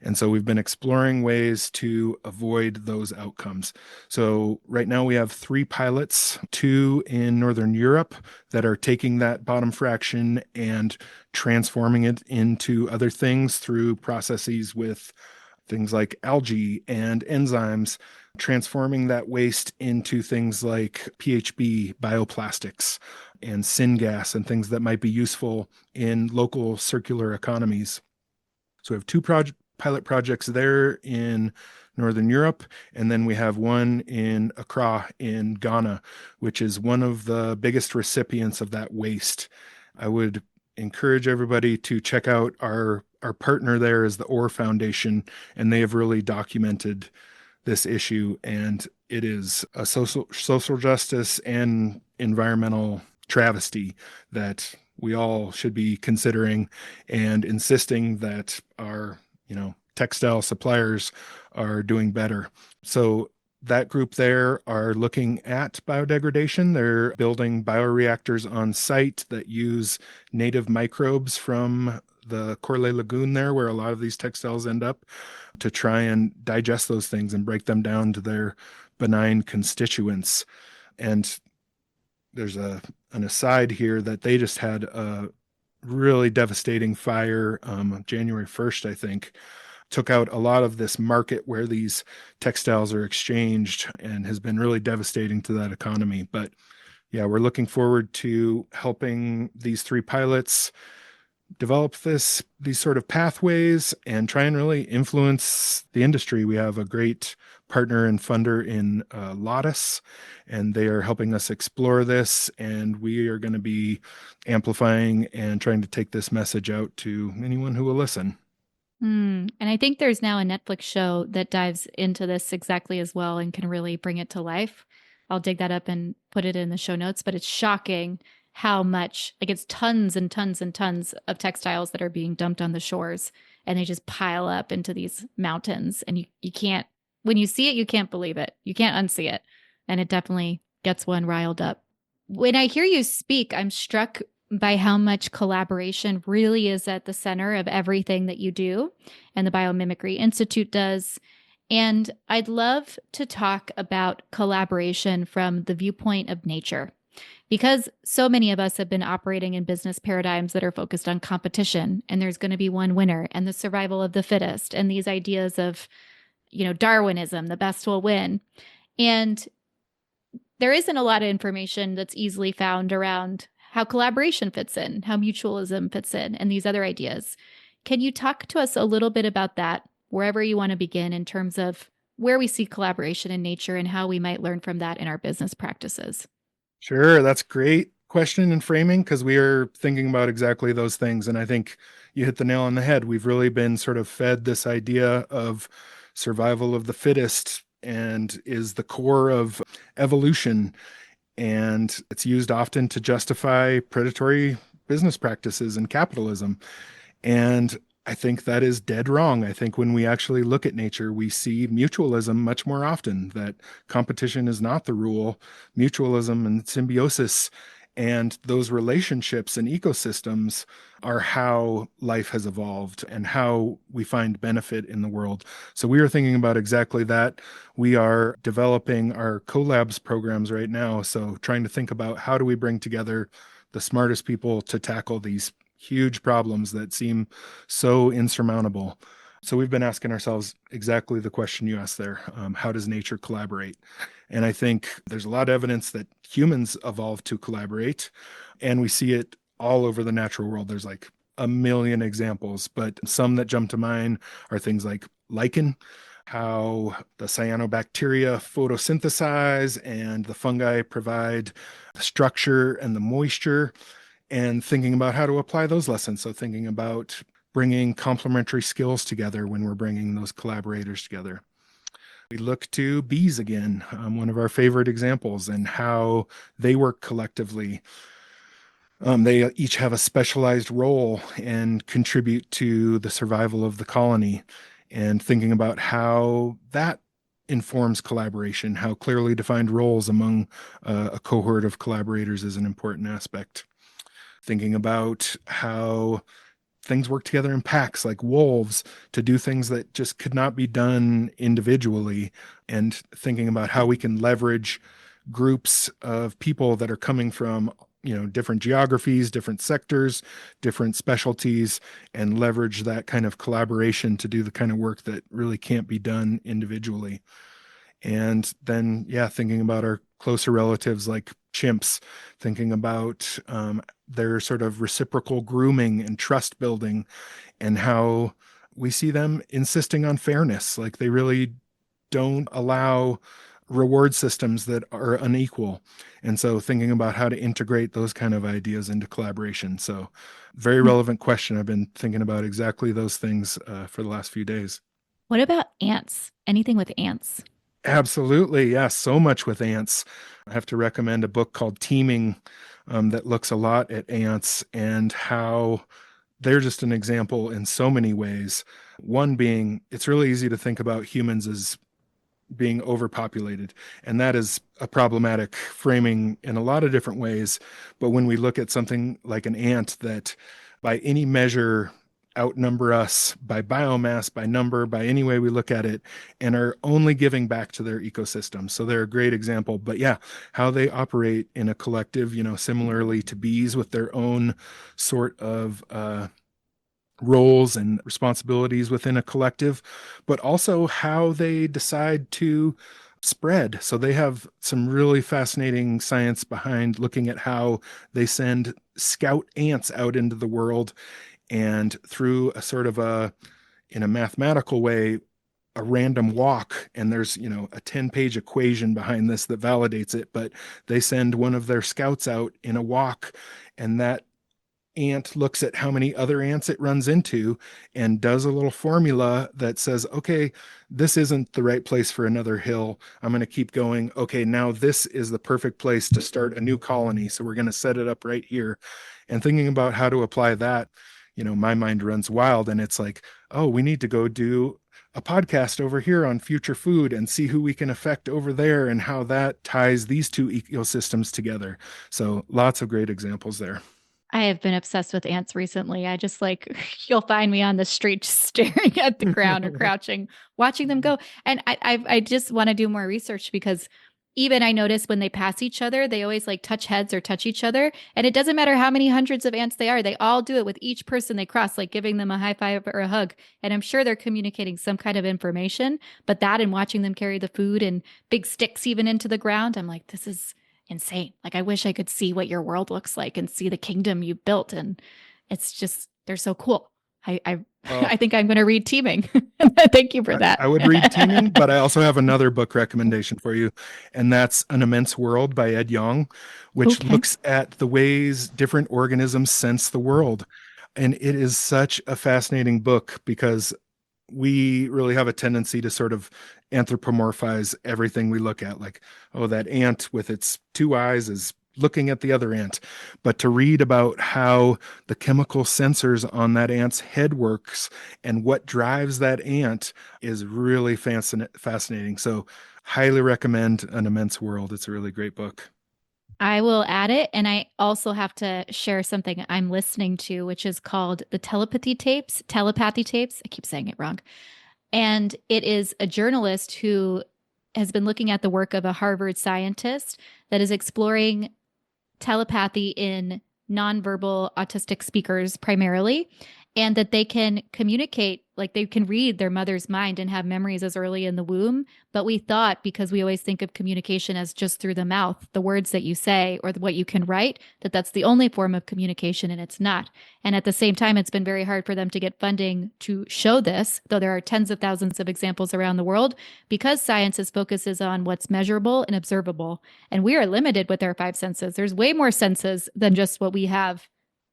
And so we've been exploring ways to avoid those outcomes. So right now we have 3 pilots, 2 in Northern Europe, that are taking that bottom fraction and transforming it into other things through processes with things like algae and enzymes, transforming that waste into things like PHB bioplastics and syngas and things that might be useful in local circular economies. So we have two pilot projects there in Northern Europe, and then we have one in Accra in Ghana, which is one of the biggest recipients of that waste. I would encourage everybody to check out our partner there is the Orr Foundation, and they have really documented this issue, and it is a social justice and environmental travesty that we all should be considering and insisting that our textile suppliers are doing better. So that group there are looking at biodegradation. They're building bioreactors on site that use native microbes from the Corley Lagoon there, where a lot of these textiles end up, to try and digest those things and break them down to their benign constituents. And there's an aside here that they just had a really devastating fire January 1st, I think, took out a lot of this market where these textiles are exchanged and has been really devastating to that economy. But yeah, we're looking forward to helping these three pilots develop these sort of pathways and try and really influence the industry. We have a great partner and funder in Lotus, and they are helping us explore this. And we are going to be amplifying and trying to take this message out to anyone who will listen. And I think there's now a Netflix show that dives into this exactly as well and can really bring it to life. I'll dig that up and put it in the show notes, but it's shocking how much, like, it's tons and tons and tons of textiles that are being dumped on the shores, and they just pile up into these mountains. And you can't, when you see it, you can't believe it. You can't unsee it. And it definitely gets one riled up. When I hear you speak, I'm struck by how much collaboration really is at the center of everything that you do and the Biomimicry Institute does. And I'd love to talk about collaboration from the viewpoint of nature, because so many of us have been operating in business paradigms that are focused on competition, and there's going to be one winner and the survival of the fittest, and these ideas of, Darwinism, the best will win. And there isn't a lot of information that's easily found around how collaboration fits in, how mutualism fits in, and these other ideas. Can you talk to us a little bit about that, wherever you want to begin, in terms of where we see collaboration in nature and how we might learn from that in our business practices? Sure, that's great question and framing, because we are thinking about exactly those things. And I think you hit the nail on the head. We've really been sort of fed this idea of survival of the fittest and is the core of evolution. And it's used often to justify predatory business practices and capitalism. And I think that is dead wrong. I think when we actually look at nature, we see mutualism much more often, that competition is not the rule. Mutualism and symbiosis and those relationships and ecosystems are how life has evolved and how we find benefit in the world. So we are thinking about exactly that. We are developing our collabs programs right now. So trying to think about how do we bring together the smartest people to tackle these huge problems that seem so insurmountable. So we've been asking ourselves exactly the question you asked there. How does nature collaborate? And I think there's a lot of evidence that humans evolved to collaborate, and we see it all over the natural world. There's like a million examples, but some that jump to mind are things like lichen, how the cyanobacteria photosynthesize and the fungi provide the structure and the moisture, and thinking about how to apply those lessons. So thinking about bringing complementary skills together when we're bringing those collaborators together. We look to bees again, one of our favorite examples, and how they work collectively. They each have a specialized role and contribute to the survival of the colony, and thinking about how that informs collaboration, how clearly defined roles among a cohort of collaborators is an important aspect. Thinking about how things work together in packs like wolves to do things that just could not be done individually, and thinking about how we can leverage groups of people that are coming from different geographies, different sectors, different specialties, and leverage that kind of collaboration to do the kind of work that really can't be done individually. And then, yeah, thinking about our closer relatives like chimps, thinking about their sort of reciprocal grooming and trust building, and how we see them insisting on fairness. Like they really don't allow reward systems that are unequal. And so thinking about how to integrate those kind of ideas into collaboration. So very relevant question. I've been thinking about exactly those things for the last few days. What about ants? Anything with ants? Absolutely. Yeah. So much with ants. I have to recommend a book called Teaming that looks a lot at ants and how they're just an example in so many ways. One being, it's really easy to think about humans as being overpopulated. And that is a problematic framing in a lot of different ways. But when we look at something like an ant that by any measure outnumber us by biomass, by number, by any way we look at it, and are only giving back to their ecosystem. So they're a great example. But yeah, how they operate in a collective, similarly to bees with their own sort of roles and responsibilities within a collective, but also how they decide to spread. So they have some really fascinating science behind looking at how they send scout ants out into the world and through a sort of in a mathematical way, a random walk. And there's, a 10-page equation behind this that validates it, but they send one of their scouts out in a walk, and that ant looks at how many other ants it runs into and does a little formula that says, okay, this isn't the right place for another hill. I'm going to keep going. Okay, now this is the perfect place to start a new colony. So we're going to set it up right here. And thinking about how to apply that, my mind runs wild. And it's like, oh, we need to go do a podcast over here on future food and see who we can affect over there and how that ties these two ecosystems together. So lots of great examples there. I have been obsessed with ants recently. I just like, you'll find me on the street just staring at the ground or crouching, watching them go. And I just want to do more research because even I notice when they pass each other, they always like touch heads or touch each other. And it doesn't matter how many hundreds of ants they are, they all do it with each person they cross, like giving them a high five or a hug. And I'm sure they're communicating some kind of information. But that and watching them carry the food and big sticks even into the ground, I'm like, this is insane. Like I wish I could see what your world looks like and see the kingdom you built. And it's just they're so cool. I Well, I think I'm going to read Teaming. Thank you for I would that. read Teaming, but I also have another book recommendation for you, and that's An Immense World by Ed Yong, which Okay. looks at the ways different organisms sense the world. And it is such a fascinating book because we really have a tendency to sort of anthropomorphize everything we look at, like, oh, that ant with its two eyes is looking at the other ant. But to read about how the chemical sensors on that ant's head works and what drives that ant is really fascinating. So highly recommend An Immense World. It's a really great book. I will add it. And I also have to share something I'm listening to, which is called the telepathy tapes. I keep saying it wrong. And it is a journalist who has been looking at the work of a Harvard scientist that is exploring telepathy in nonverbal autistic speakers primarily, and that they can communicate, like they can read their mother's mind and have memories as early in the womb. But we thought, because we always think of communication as just through the mouth, the words that you say or what you can write, that that's the only form of communication, and it's not. And at the same time, it's been very hard for them to get funding to show this, though there are tens of thousands of examples around the world, because science's focuses on what's measurable and observable. And we are limited with our five senses. There's way more senses than just what we have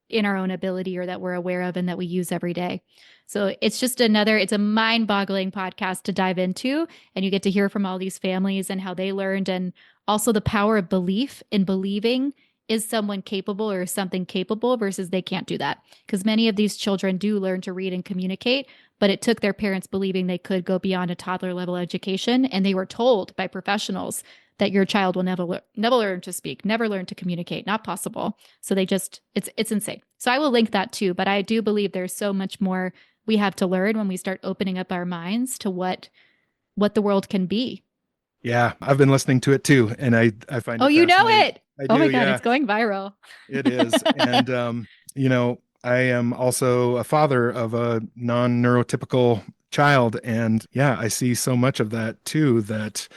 in our own ability or that we're aware of and that we use every day. So it's just it's a mind boggling podcast to dive into. And you get to hear from all these families and how they learned, and also the power of belief in believing is someone capable or something capable versus they can't do that. Because many of these children do learn to read and communicate, but it took their parents believing they could go beyond a toddler level education. And they were told by professionals that your child will never learn to speak, never learn to communicate, not possible. So it's insane. So I will link that too. But I do believe there's so much more we have to learn when we start opening up our minds to what the world can be. Yeah, I've been listening to it too, and I find Oh, it you know fascinating. it. I Oh do, my God, yeah. it's going viral. It is. And, I am also a father of a non neurotypical child. And yeah, I see so much of that too, that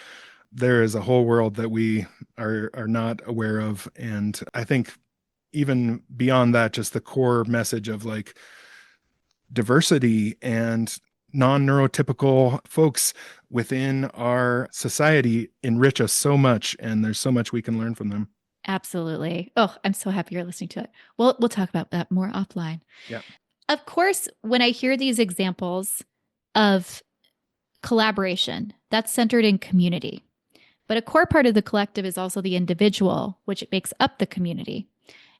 there is a whole world that we are not aware of. And I think even beyond that, just the core message of like diversity and non-neurotypical folks within our society enrich us so much, and there's so much we can learn from them. Absolutely. Oh, I'm so happy you're listening to it. We'll talk about that more offline. Yeah. Of course, when I hear these examples of collaboration, that's centered in community. But a core part of the collective is also the individual, which makes up the community.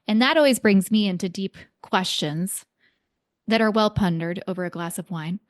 And that always brings me into deep questions that are well pondered over a glass of wine,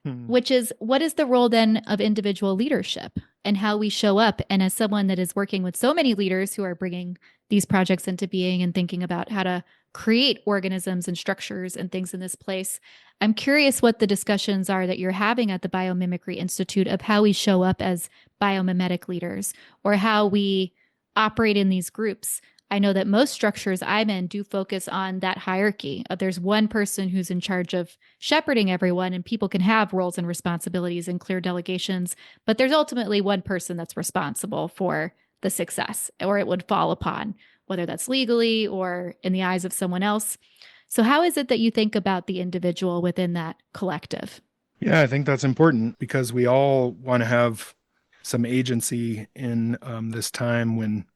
Hmm. which is what is the role then of individual leadership and how we show up? And as someone that is working with so many leaders who are bringing these projects into being and thinking about how to create organisms and structures and things in this place, I'm curious what the discussions are that you're having at the Biomimicry Institute of how we show up as biomimetic leaders or how we operate in these groups. I know that most structures I'm in do focus on that hierarchy. There's one person who's in charge of shepherding everyone, and people can have roles and responsibilities and clear delegations, but there's ultimately one person that's responsible for the success, or it would fall upon, whether that's legally or in the eyes of someone else. So, how is it that you think about the individual within that collective? Yeah, I think that's important because we all want to have some agency in this time when,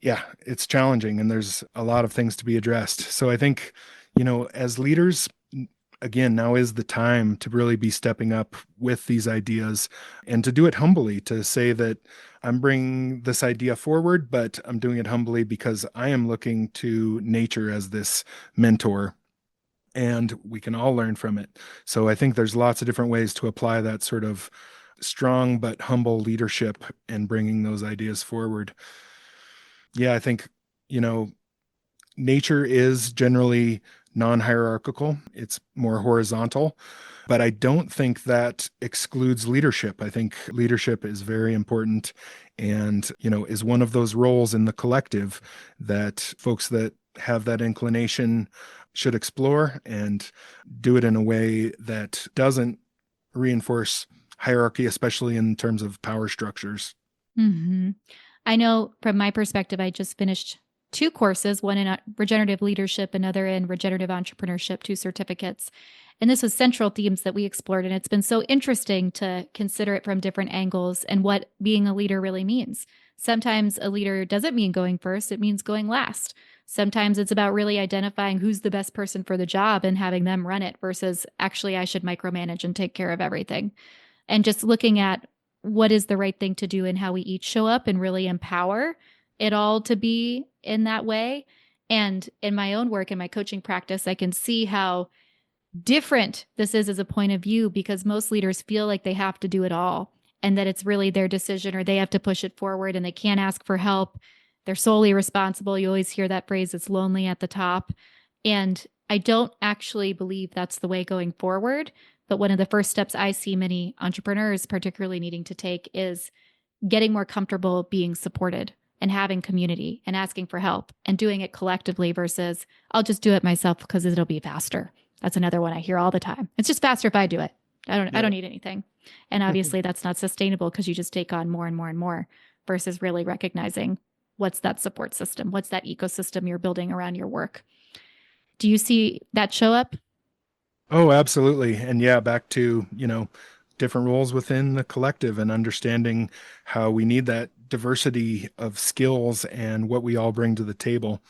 yeah, it's challenging and there's a lot of things to be addressed. So I think, as leaders, again, now is the time to really be stepping up with these ideas and to do it humbly, to say that I'm bringing this idea forward, but I'm doing it humbly because I am looking to nature as this mentor and we can all learn from it. So I think there's lots of different ways to apply that sort of strong but humble leadership and bringing those ideas forward. Yeah, I think, you know, nature is generally non-hierarchical. It's more horizontal, but I don't think that excludes leadership. I think leadership is very important and, is one of those roles in the collective that folks that have that inclination should explore and do it in a way that doesn't reinforce hierarchy, especially in terms of power structures. Mm-hmm. I know from my perspective, I just finished two courses, one in regenerative leadership, another in regenerative entrepreneurship, two certificates. And this was central themes that we explored. And it's been so interesting to consider it from different angles and what being a leader really means. Sometimes a leader doesn't mean going first, it means going last. Sometimes it's about really identifying who's the best person for the job and having them run it versus actually, I should micromanage and take care of everything. And just looking at what is the right thing to do and how we each show up and really empower it all to be in that way. And in my own work and my coaching practice, I can see how different this is as a point of view because most leaders feel like they have to do it all and that it's really their decision or they have to push it forward and they can't ask for help. They're solely responsible. You always hear that phrase, it's lonely at the top. And I don't actually believe that's the way going forward. But one of the first steps I see many entrepreneurs, particularly needing to take, is getting more comfortable being supported and having community and asking for help and doing it collectively versus I'll just do it myself because it'll be faster. That's another one I hear all the time. It's just faster if I do it. I Yeah. don't need anything. And obviously that's not sustainable because you just take on more and more and more versus really recognizing what's that support system? What's that ecosystem you're building around your work? Do you see that show up? Oh, absolutely. And yeah, back to, different roles within the collective and understanding how we need that diversity of skills and what we all bring to the table.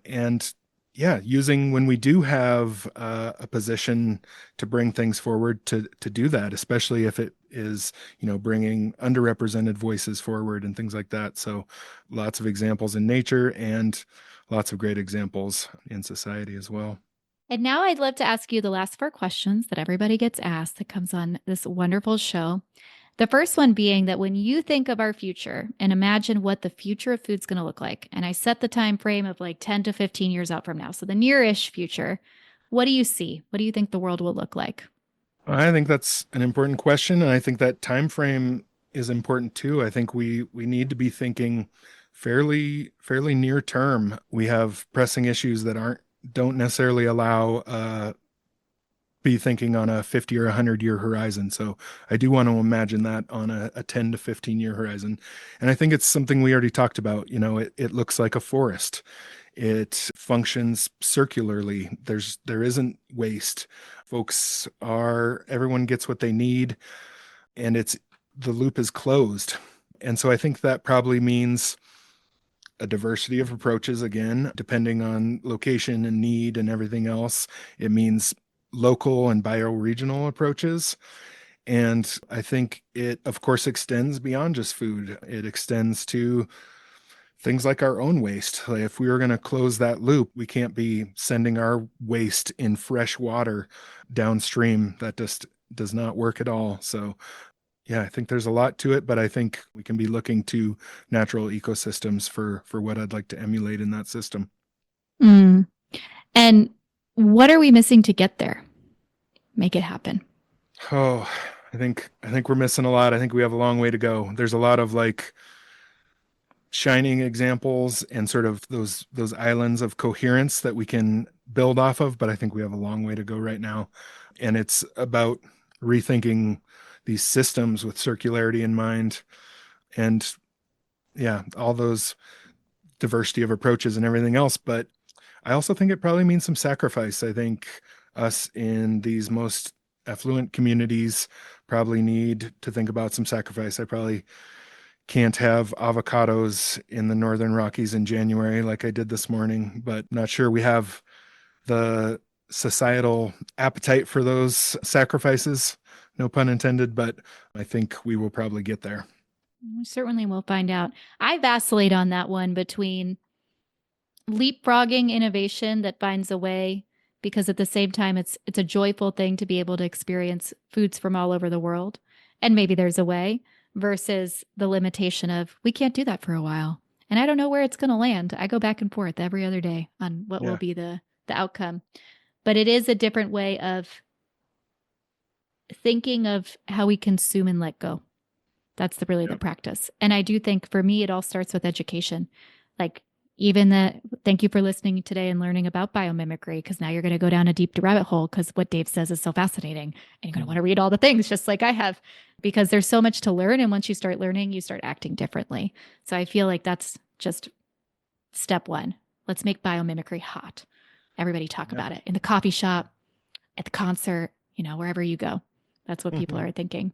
And yeah, using when we do have a position to bring things forward to do that, especially if it is, bringing underrepresented voices forward and things like that. So lots of examples in nature and lots of great examples in society as well. And now I'd love to ask you the last four questions that everybody gets asked that comes on this wonderful show. The first one being that when you think of our future and imagine what the future of food's going to look like, and I set the time frame of like 10 to 15 years out from now, so the near-ish future, what do you see? What do you think the world will look like? I think that's an important question, and I think that time frame is important too. I think we need to be thinking fairly near term. We have pressing issues that aren't don't necessarily allow be thinking on a 50 or 100-year horizon. So I do want to imagine that on a 10 to 15-year horizon. And I think it's something we already talked about. It looks like a forest. It functions circularly. There isn't waste. Everyone gets what they need, and the loop is closed. And so I think that probably means a diversity of approaches again, depending on location and need and everything else. It means local and bioregional approaches. And I think it, of course, extends beyond just food. It extends to things like our own waste. Like if we were going to close that loop, we can't be sending our waste in fresh water downstream. That just does not work at all. So, yeah, I think there's a lot to it, but I think we can be looking to natural ecosystems for what I'd like to emulate in that system. Mm. And what are we missing to get there? Make it happen. Oh, I think we're missing a lot. I think we have a long way to go. There's a lot of like shining examples and sort of those islands of coherence that we can build off of, but I think we have a long way to go right now. And it's about rethinking these systems with circularity in mind, and yeah, all those diversity of approaches and everything else. But I also think it probably means some sacrifice. I think us in these most affluent communities probably need to think about some sacrifice. I probably can't have avocados in the Northern Rockies in January like I did this morning, but not sure we have the societal appetite for those sacrifices. No pun intended, but I think we will probably get there. We certainly will find out. I vacillate on that one between leapfrogging innovation that finds a way, because at the same time it's a joyful thing to be able to experience foods from all over the world, and maybe there's a way, versus the limitation of we can't do that for a while. And I don't know where it's going to land. I go back and forth every other day on what will Yeah. be the outcome. But it is a different way of thinking of how we consume and let go. That's the Yep. practice. And I do think for me, it all starts with education. Like, even thank you for listening today and learning about biomimicry, because now you're going to go down a deep rabbit hole because what Dave says is so fascinating. And you're going to want to read all the things just like I have, because there's so much to learn. And once you start learning, you start acting differently. So I feel like that's just step one. Let's make biomimicry hot. Everybody talk Yeah. about it in the coffee shop, at the concert, wherever you go. That's what people Mhm. are thinking.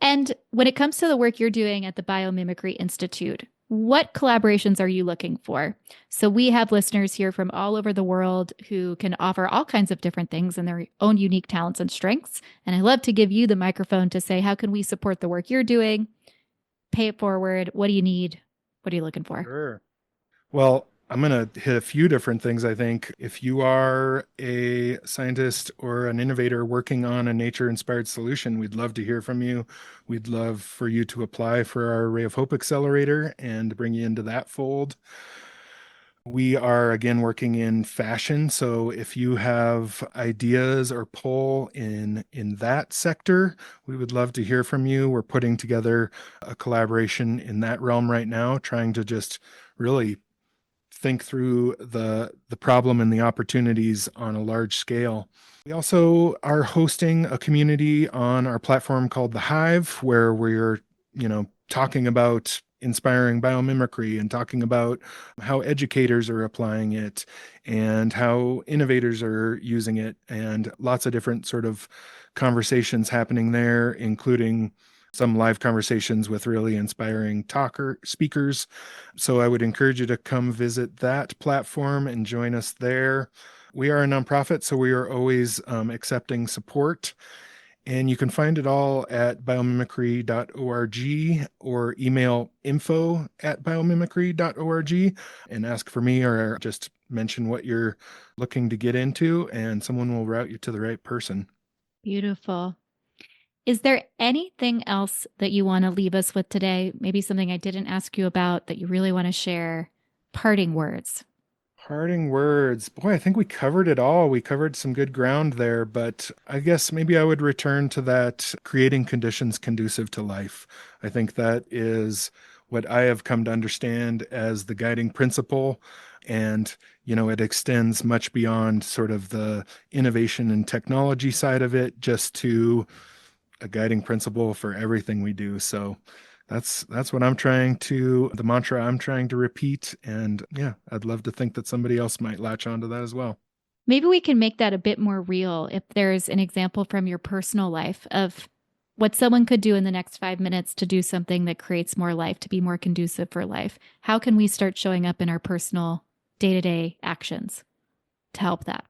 And when it comes to the work you're doing at the Biomimicry Institute, what collaborations are you looking for? So we have listeners here from all over the world who can offer all kinds of different things and their own unique talents and strengths. And I love to give you the microphone to say, how can we support the work you're doing? Pay it forward. What do you need? What are you looking for? Sure. Well, I'm going to hit a few different things, I think. If you are a scientist or an innovator working on a nature inspired solution, we'd love to hear from you. We'd love for you to apply for our Ray of Hope Accelerator and bring you into that fold. We are again working in fashion, so if you have ideas or pull in that sector, we would love to hear from you. We're putting together a collaboration in that realm right now, trying to just really think through the problem and the opportunities on a large scale. We also are hosting a community on our platform called The Hive, where we're, talking about inspiring biomimicry and talking about how educators are applying it and how innovators are using it, and lots of different sort of conversations happening there, including some live conversations with really inspiring talker speakers. So I would encourage you to come visit that platform and join us there. We are a nonprofit, so we are always accepting support. And you can find it all at biomimicry.org or email info@biomimicry.org and ask for me, or just mention what you're looking to get into, and someone will route you to the right person. Beautiful. Is there anything else that you want to leave us with today? Maybe something I didn't ask you about that you really want to share? Parting words. Parting words. Boy, I think we covered it all. We covered some good ground there, but I guess maybe I would return to that creating conditions conducive to life. I think that is what I have come to understand as the guiding principle. And, it extends much beyond sort of the innovation and technology side of it, just to a guiding principle for everything we do. So that's what the mantra I'm trying to repeat. And yeah, I'd love to think that somebody else might latch onto that as well. Maybe we can make that a bit more real if there's an example from your personal life of what someone could do in the next 5 minutes to do something that creates more life, to be more conducive for life. How can we start showing up in our personal day to day actions to help that?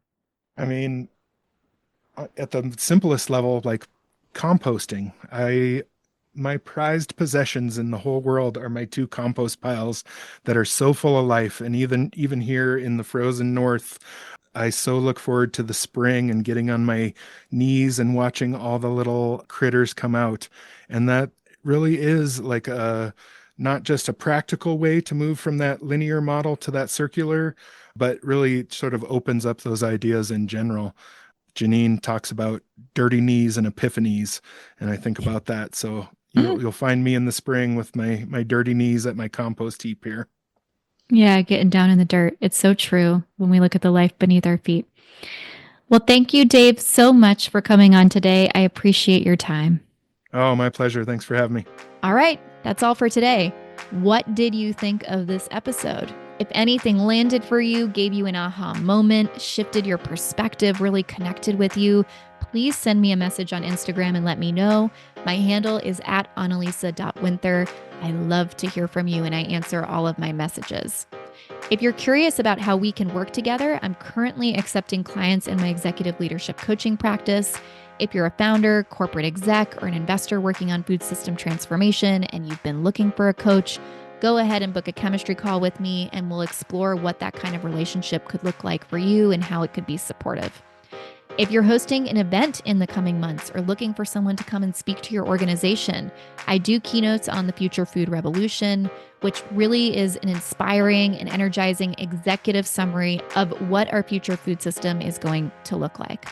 I mean, at the simplest level, like composting, my prized possessions in the whole world are my two compost piles that are so full of life. And even here in the frozen north, I so look forward to the spring and getting on my knees and watching all the little critters come out. And that really is like a not just a practical way to move from that linear model to that circular, but really sort of opens up those ideas in general. Janine talks about dirty knees and epiphanies, and I think about that. So you'll find me in the spring with my dirty knees at my compost heap here. Yeah, getting down in the dirt. It's so true when we look at the life beneath our feet. Well, thank you, Dave, so much for coming on today. I appreciate your time. Oh, my pleasure. Thanks for having me. All right, that's all for today. What did you think of this episode? If anything landed for you, gave you an aha moment, shifted your perspective, really connected with you, please send me a message on Instagram and let me know. My handle is at annalisa.winther. I love to hear from you and I answer all of my messages. If you're curious about how we can work together, I'm currently accepting clients in my executive leadership coaching practice. If you're a founder, corporate exec, or an investor working on food system transformation and you've been looking for a coach, go ahead and book a chemistry call with me and we'll explore what that kind of relationship could look like for you and how it could be supportive. If you're hosting an event in the coming months or looking for someone to come and speak to your organization, I do keynotes on the Future Food Revolution, which really is an inspiring and energizing executive summary of what our future food system is going to look like.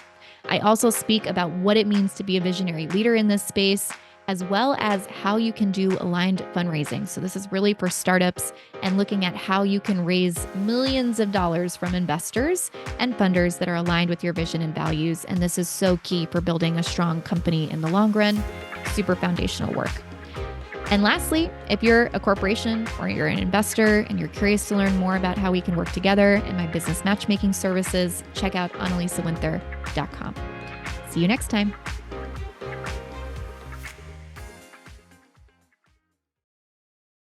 I also speak about what it means to be a visionary leader in this space, as well as how you can do aligned fundraising. So this is really for startups and looking at how you can raise millions of dollars from investors and funders that are aligned with your vision and values. And this is so key for building a strong company in the long run. Super foundational work. And lastly, if you're a corporation or you're an investor and you're curious to learn more about how we can work together in my business matchmaking services, check out annalisawinther.com. See you next time.